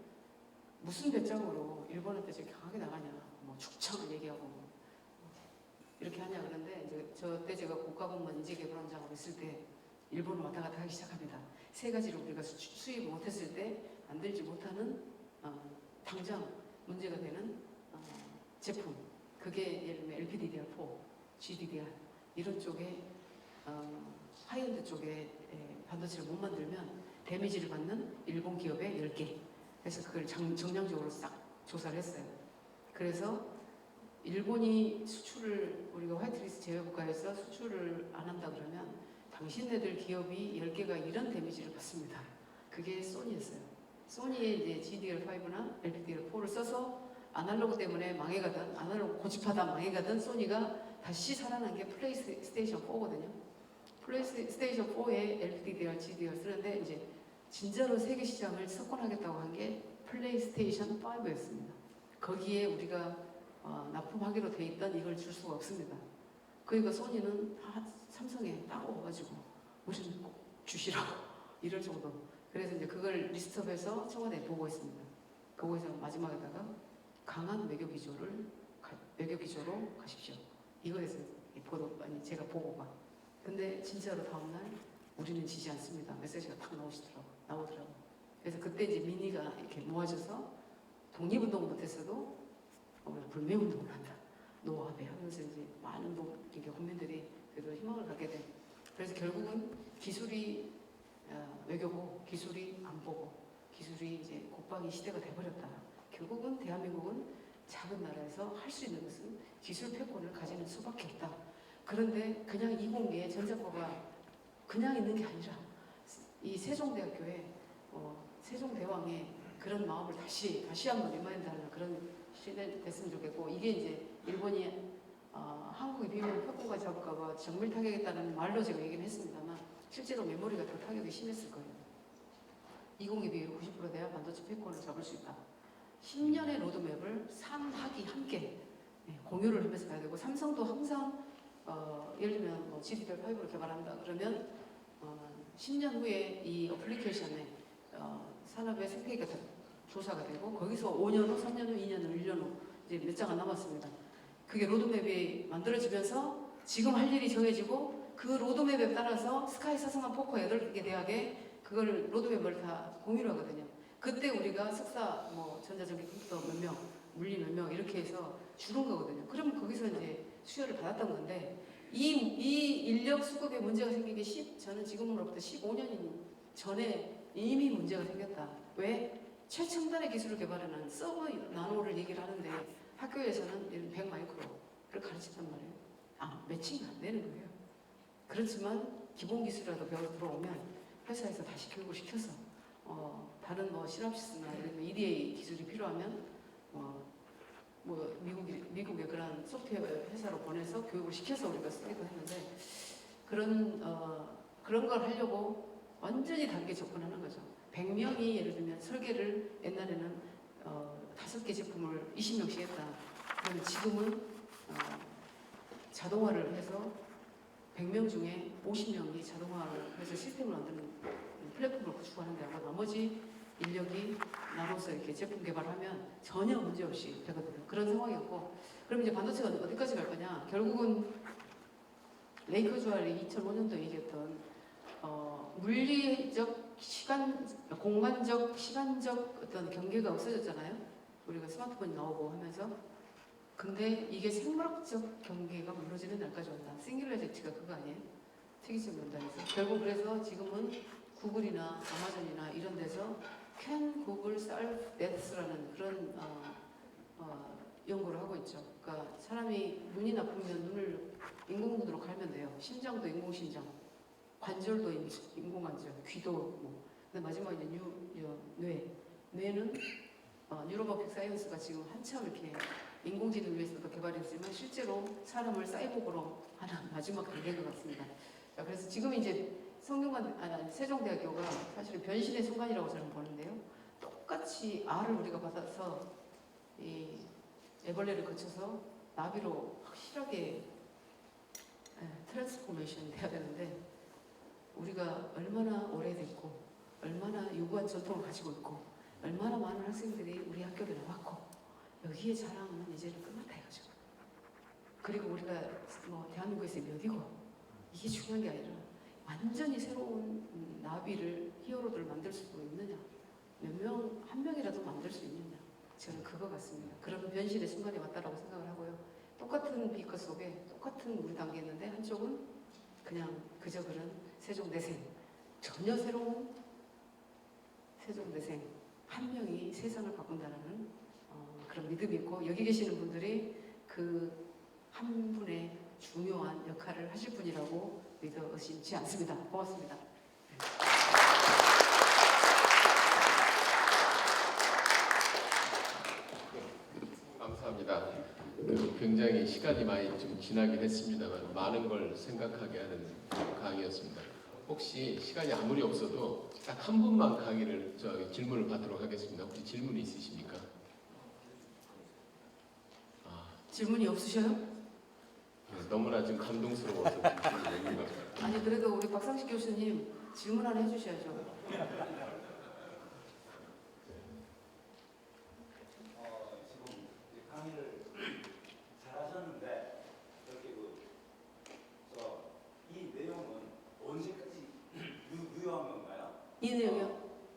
무슨 배짱으로 일본한테 저렇게 강하게 나가냐, 뭐 축청을 얘기하고 이렇게 하냐 그런데 이제 저 때 제가 국가공무원 인재개발원장으로 있을 때 일본을 왔다 갔다 하기 시작합니다. 3가지를 우리가 수입을 못했을 때 만들지 못하는 당장 문제가 되는 제품, 그게 예를 들면 LPDDR4, GDDR 이런 쪽에 하이엔드 쪽에 반도체를 못 만들면 데미지를 받는 일본 기업의 10개. 그래서 그걸 정량적으로 싹 조사를 했어요. 그래서 일본이 수출을 우리가 화이트리스트 제외국가에서 수출을 안 한다 그러면 당신네들 기업이 10개가 이런 데미지를 받습니다. 그게 소니였어요. 소니의 이제 GDR5나 LPDR4를 써서 아날로그 때문에 망해가던, 아날로그 고집하다 망해가던 소니가 다시 살아난 게 플레이스테이션 4거든요. 플레이스테이션 4에 LPDDR, GDR 쓰는데 이제 진짜로 세계 시장을 석권하겠다고 한 게 플레이스테이션 5였습니다. 거기에 우리가 납품하기로 돼 있던 이걸 줄 수가 없습니다. 그러니까 소니는 삼성에 따가지고 우리는 꼭 주시라고 이럴 정도. 그래서 이제 그걸 리스트업해서 청와대에 보고했습니다. 보고해서 마지막에다가 강한 외교 기조로 가십시오. 이거에서 아니 제가 보고가. 근데 진짜로 다음날 우리는 지지 않습니다. 메시지가 탁 나오더라고. 그래서 그때 이제 민의가 이렇게 모아져서 독립운동 못했어도 불매운동을 한다. 노아배 하면서 이제 많은 이렇게 국민들이 그래도 희망을 갖게 된. 그래서 결국은 기술이 외교고 기술이 안보고 기술이 이제 국방이 시대가 돼버렸다. 결국은 대한민국은 작은 나라에서 할 수 있는 것은 기술 패권을 가지는 수밖에 없다. 그런데 그냥 이공계에 전자과가 그냥 있는 게 아니라 이 세종대학교에 세종대왕의 그런 마음을 다시 한번 리마인드하는 그런 시대 됐으면 좋겠고, 이게 이제 일본이 한국이 비밀 패권까지 잡을까봐 정밀 타격했다는 말로 제가 얘기는 했습니다만 실제로 메모리가 더 타격이 심했을 거예요. 이공계 비율 90% 돼야 반도체 패권을 잡을 수 있다. 10년의 로드맵을 상하기 함께 공유를 하면서 가야 되고, 삼성도 항상 예를 들면 GDDR5를 개발한다 그러면 10년 후에 이 어플리케이션에 산업의 생태계가 조사가 되고, 거기서 5년 후, 3년 후, 2년 후, 1년 후 이제 몇 장 안 남았습니다. 그게 로드맵이 만들어지면서 지금 할 일이 정해지고, 그 로드맵에 따라서 스카이 사성한 포커 8개 대학에 그걸 로드맵을 다 공유를 하거든요. 그때 우리가 석사 전자전기 컴퓨터 몇 명, 물리 몇 명 이렇게 해서 주는 거거든요. 그러면 거기서 이제 수요를 받았던 건데, 이 인력 수급에 문제가 생긴 게 저는 지금으로부터 15년 전에 이미 문제가 생겼다. 왜? 최첨단의 기술을 개발하는 서버 나노를 얘기를 하는데 학교에서는 100 마이크로를 가르친단 말이에요. 매칭이 안 되는 거예요. 그렇지만 기본 기술이라도 배워 들어오면 회사에서 다시 교육을 시켜서 다른 시납시스나 이런 EDA 기술이 필요하면 미국의 그런 소프트웨어 회사로 보내서 교육을 시켜서 우리가 쓰기도 했는데, 그런 걸 하려고 완전히 단계 접근하는 거죠. 100명이 예를 들면 설계를 옛날에는 5개 제품을 20명씩 했다. 그러면 지금은 자동화를 해서 100명 중에 50명이 자동화를 해서 시스템을 만드는 플랫폼을 구축하는데, 아마 나머지 인력이 나눠서 이렇게 제품 개발하면 전혀 문제 없이 되거든요. 그런 상황이었고, 그럼 이제 반도체가 어디까지 갈 거냐? 결국은 레이 커주얼이 2005년도에 얘기했던 물리적, 공간적, 시간적 어떤 경계가 없어졌잖아요. 우리가 스마트폰이 나오고 하면서. 근데 이게 생물학적 경계가 무너지는 날까지 온다. 싱귤라리티가 그거 아니에요? 특이점 연단에서. 결국 그래서 지금은 구글이나 아마존이나 이런 데서 Can Google Solve Death라는 그런 연구를 하고 있죠. 그러니까 사람이 눈이 나쁘면 눈을 인공눈으로 갈면 돼요. 심장도 인공심장, 관절도 인공관절, 귀도 근데 마지막에 뇌는 뉴로모픽 사이언스가 지금 한참 이렇게 인공지능 위해서도 개발했지만 실제로 사람을 사이보그로 하는 마지막 단계인 것 같습니다. 자, 그래서 지금 이제 세종대학교가 사실은 변신의 순간이라고 저는 보는데요. 똑같이 R을 우리가 받아서 이 애벌레를 거쳐서 나비로 확실하게 트랜스포메이션 돼야 되는데, 우리가 얼마나 오래됐고 얼마나 유구한 전통을 가지고 있고 얼마나 많은 학생들이 우리 학교를 나왔고 여기에 자랑은 이제는 끝났다 이거죠. 그리고 우리가 대한민국에서 몇이고 이게 중요한 게 아니라 완전히 새로운 나비를 히어로들을 만들 수 있느냐, 한 명이라도 만들 수 있느냐, 저는 그거 같습니다. 그런 변실의 순간이 왔다라고 생각을 하고요. 똑같은 비커 속에 똑같은 물이 담겨 있는데 한쪽은 그냥 그저 그런 세종대생, 전혀 새로운 세종대생 한 명이 세상을 바꾼다는 그런 믿음이 있고, 여기 계시는 분들이 그 한 분의 중요한 역할을 하실 분이라고 믿어 의심치 않습니다. 고맙습니다. 감사합니다. 굉장히 시간이 많이 좀 지나긴 했습니다만 많은 걸 생각하게 하는 강의였습니다. 혹시 시간이 아무리 없어도 딱 한 분만 강의를 질문을 받도록 하겠습니다. 혹시 질문이 있으십니까? 질문이 없으셔요? 너무나 지금 감동스러워서 질문이 없는 것 같아요. 아니 그래도 우리 박상식 교수님 질문 하나 해주셔야죠. 지금 강의를 잘하셨는데 이렇게 이 내용은 언제까지 유효한 건가요? 이 내용이요?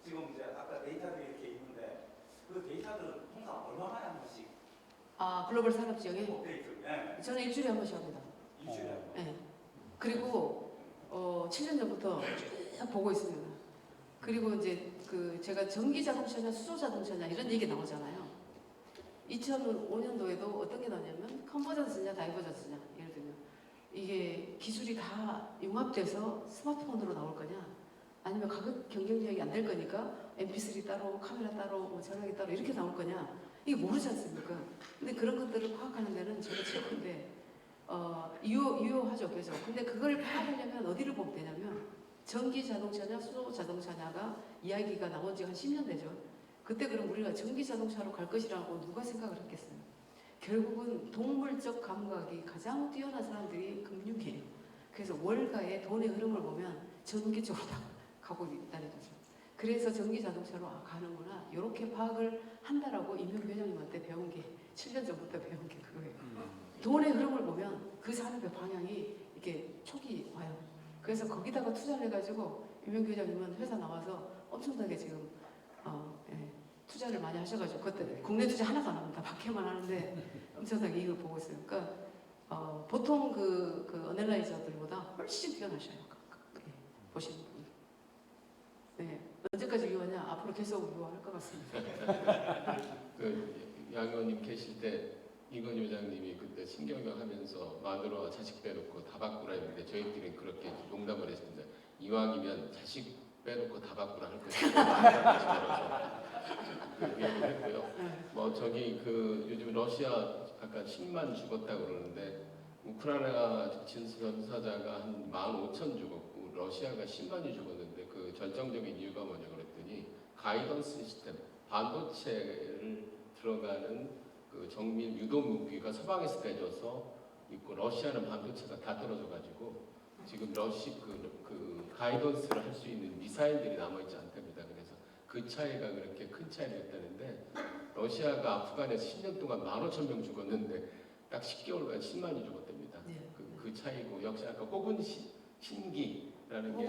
지금 이제 아까 데이터들이 이렇게 있는데 그 데이터들은 통상 얼마만에 한 번씩 글로벌 산업 지역에 업데이트? 네. 저는 일주일에 한 번씩 합니다. 일주일에 한 번. 네. 그리고 7년 전부터 쭉 보고 있습니다. 그리고 이제 제가 전기 자동차냐 수소 자동차냐 이런 얘기 나오잖아요. 2005년도에도 어떤 게 나오냐면 컨버전스냐 다이버전스냐, 예를 들면 이게 기술이 다 융합돼서 스마트폰으로 나올 거냐, 아니면 가격 경쟁력이 안 될 거니까 MP3 따로 카메라 따로 뭐 전화기 따로 이렇게 나올 거냐, 이게 모르지 않습니까? 근데 그런 것들을 파악하는 데는 제가 최고인데 유효하죠, 그죠? 근데 그걸 파악하려면 어디를 보면 되냐면 전기 자동차냐 수소 자동차냐가 이야기가 나온 지 한 10년 되죠. 그때 그럼 우리가 전기 자동차로 갈 것이라고 누가 생각을 했겠어요? 결국은 동물적 감각이 가장 뛰어난 사람들이 금융이에요. 그래서 월가의 돈의 흐름을 보면 전기 쪽으로 다 가고 있다는 거죠. 그래서 전기 자동차로 가는구나, 이렇게 파악을 한다라고 임명규 회장님한테 배운 게 7년 전부터 배운 게 그거예요. 돈의 흐름을 보면 그 산업의 방향이 이렇게 촉이 와요. 그래서 거기다가 투자를 해가지고 임명규 회장님은 회사 나와서 엄청나게 지금 투자를 많이 하셔가지고 그때 국내 투자 하나도 안 합니다. 밖에만 하는데 엄청나게 이익을 보고 있어요. 그러니까 보통 그 어널라이저들보다 훨씬 뛰어나셔요. 보시는 분. 네. 언제까지 유효하냐? 앞으로 계속 유효할 것 같습니다. 양 의원님 계실 때 이건희 회장님이 그때 신경영 하면서 마누라와 자식 빼놓고 다 바꾸라 했는데 저희들은 그렇게 농담을 했습니다. 이왕이면 자식 빼놓고 다 바꾸라 할 것이다. 그렇게 얘기를 했고요. 요즘 러시아 아까 10만 죽었다고 그러는데 우크라이나 전사자가 한 15,000 죽었고 러시아가 10만이 죽었는데 그 결정적인 이유가 뭐냐 그랬더니 가이던스 시스템, 반도체를 들어가는 그 정밀 유도 무기가 서방에서 빼져서 있고 러시아는 반도체가 다 떨어져가지고 지금 그 가이던스를 할 수 있는 미사일들이 남아있지 않답니다. 그래서 그 차이가 그렇게 큰 차이였다는데 러시아가 아프간에서 10년 동안 15,000명 죽었는데 딱 10개월간 10만이 죽었답니다. 네. 그 차이고 역시 아까 혹은 신기라는 게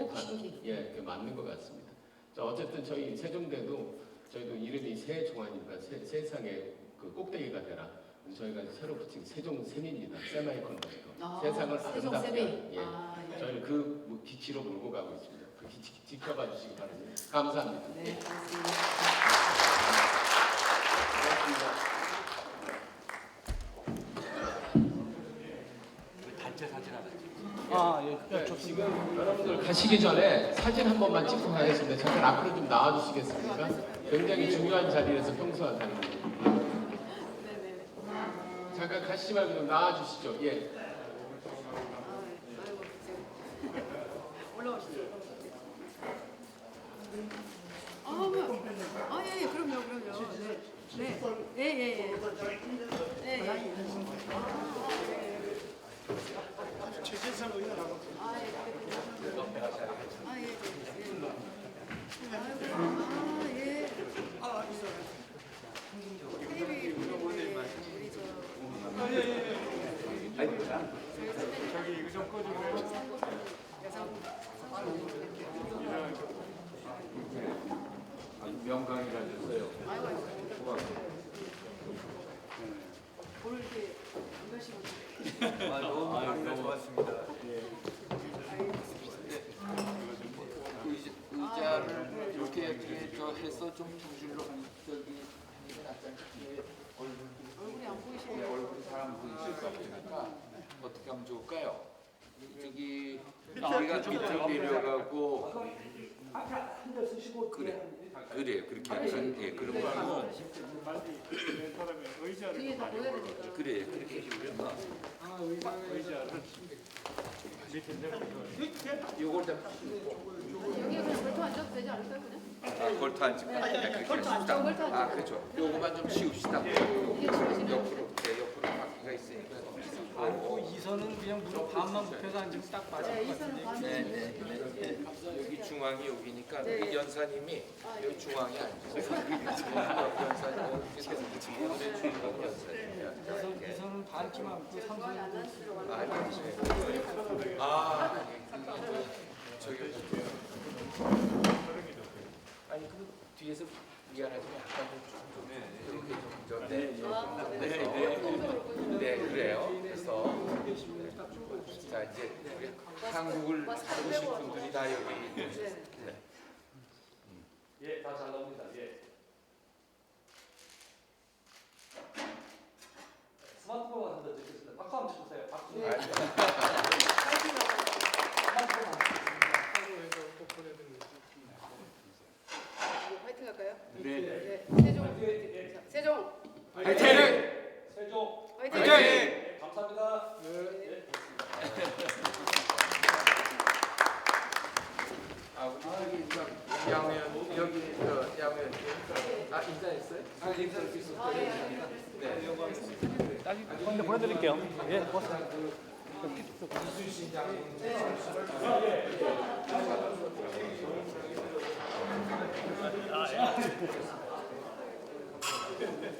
그게 맞는 것 같습니다. 자, 어쨌든 저희 세종대도 저희도 이름이 세종안이니까 세상의 그 꼭대기가 되라. 저희가 새로 붙인 세종샘입니다. 세마이컨덕터. 세상을 아름답게. 저희는 그 기치로 몰고 가고 있습니다. 그 기치 지켜봐 주시기 바랍니다. 감사합니다. 네, 고맙습니다. 단체 사진 하나 찍 지금 여러분들 가시기 전에 사진 한 번만 찍고 가겠습니다. 잠깐 앞으로 좀 나와주시겠습니까? 굉장히 중요한 자리에서 평소와 다른 거. 잠깐 가시지 말고 좀 나와주시죠. 예. 올라오시죠. 예, 그럼요. 네. 최재선 의원하고 저기 이거 좀 꺼주세요. 명강의를 하셨어요. 고맙습니다. 보니까 어떻게 하면 좋을까요? 저기 우리가 밑으로 내려가고 앞에 한대 쓰시고 그래요 그렇게 하면 예 그런 거 하고 사람의 의자를 뒤에 다 보여야 되니까. 그래 그렇게 해주면 의자를 밑에 내려서 요걸 다 여기 그냥 걸터 앉아도 되지 않을까요, 그냥? 걸터 앉을까? 그렇게 해줍시다. 걸터 앉아. 아 그렇죠. 요거만 좀 치웁시다. 이게 치우시면 옆으로 네, 옆으로 바퀴가 있으니까 안고 이선은 그냥 무릎 반만 굽혀서 앉으면 딱 맞을 네, 것 이 선은 같은데. 반대. 여기 중앙이 여기니까 네. 우리 연사님이 여기 중앙에 앉으세요. 연사님 오늘의 주인공 연사님이야. 이선은 반쯤 안고 중앙에 안 앉으려고 하는 아, 거예요. 아, 저기 아니 그 뒤에서 미안하지만 약간 좀 이렇게 좀 네, 그래요. 그래서 자 이제 우리 한국을 보실 분들이 다 여기 네. 예, 다 잘 나옵니다. 예. 스마트폰 같은 데 찍겠습니다. 박수 한번 쳐주세요. 박수. 화이팅 할까요? 네. 네. 세종. 자, 세종. 화이팅! 세종. 화이팅. 네, 감사합니다. 아 우리 저기 저 양현 여기 저 양현 아 인사했어요? 아 인사할 수 있었어요. 네. 근데 보내드릴게요. 예, 고맙습니다. 이순신 장군 아, 예. 네.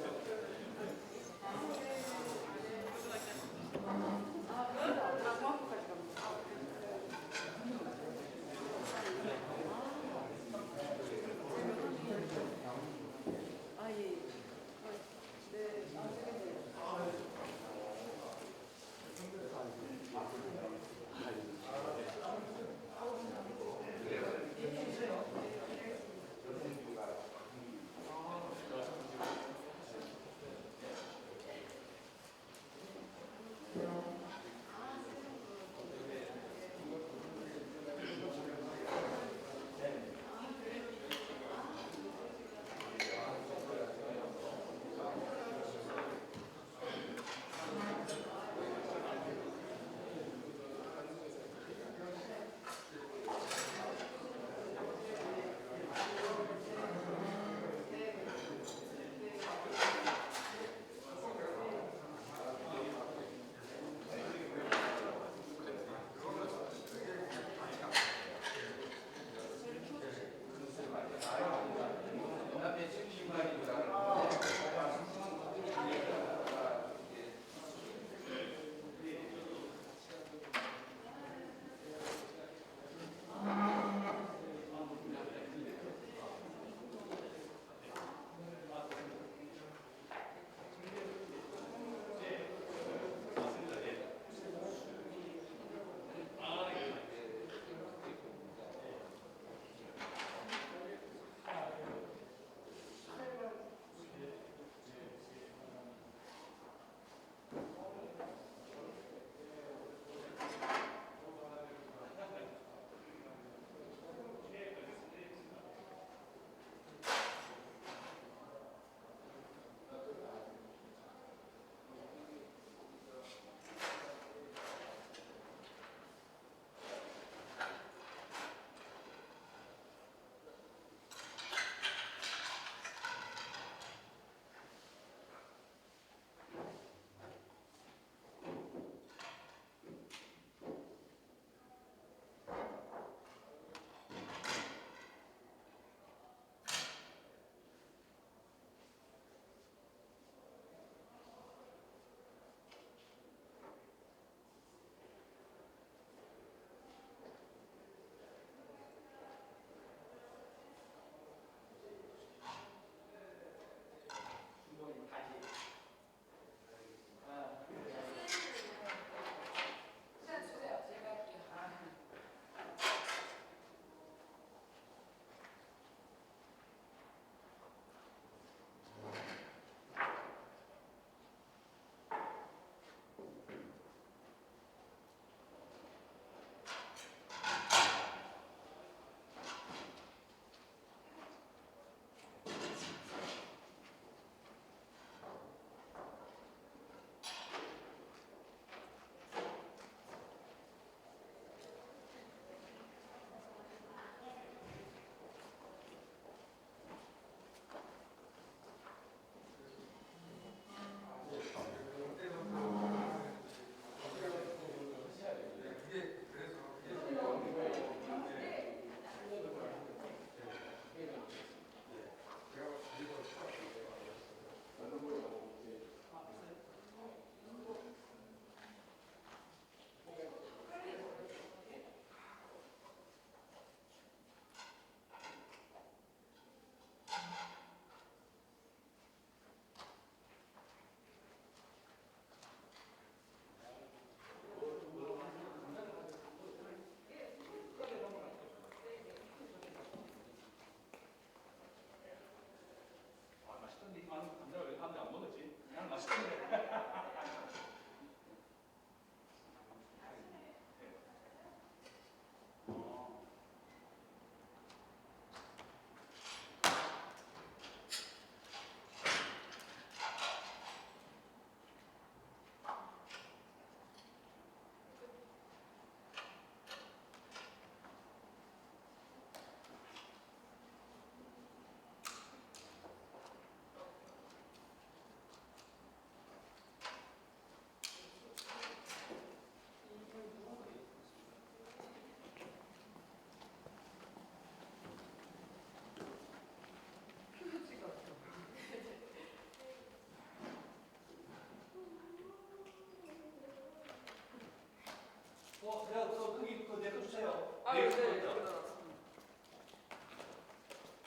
내가 거기 내거 주세요. 아, 네일 네. 컴퓨터.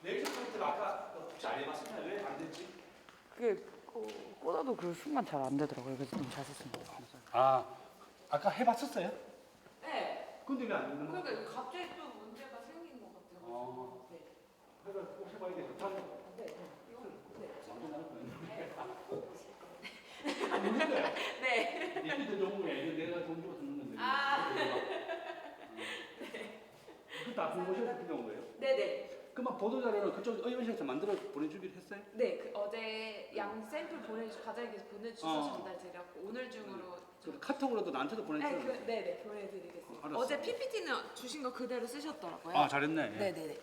네일 컴퓨터를 아까 혹시 안 해봤으면 왜 안 됐지? 그게 꽂아도 그 순간 잘 안 되더라고요. 그래서 좀 잘 썼습니다. 아, 아까 해봤었어요? 네. 근데 왜 안 되는 거예요? 그러니까 갑자기 또 문제가 생긴 것 같아요. 어. 네. 그러니까 꼭 해봐야겠다. 네. 이거 네. 완전 나는 거예요. 네. 이게 좋은 거야. 이거 내가 돈 주고 듣는 건데. 아. 그것도 아픈 곳에서 필요한 거예요? 네네. 그만 보도자료는 그쪽 의원실에서 만들어 보내주기로 했어요? 네. 그 어제 양 샘플 과장님께서 보내주셔서 전달드렸고 오늘 중으로 그 카톡으로도 나한테도 보내주세요. 네네 보내드리겠습니다. 알았어. 어제 PPT는 주신 거 그대로 쓰셨더라고요. 아, 잘했네. 네네네.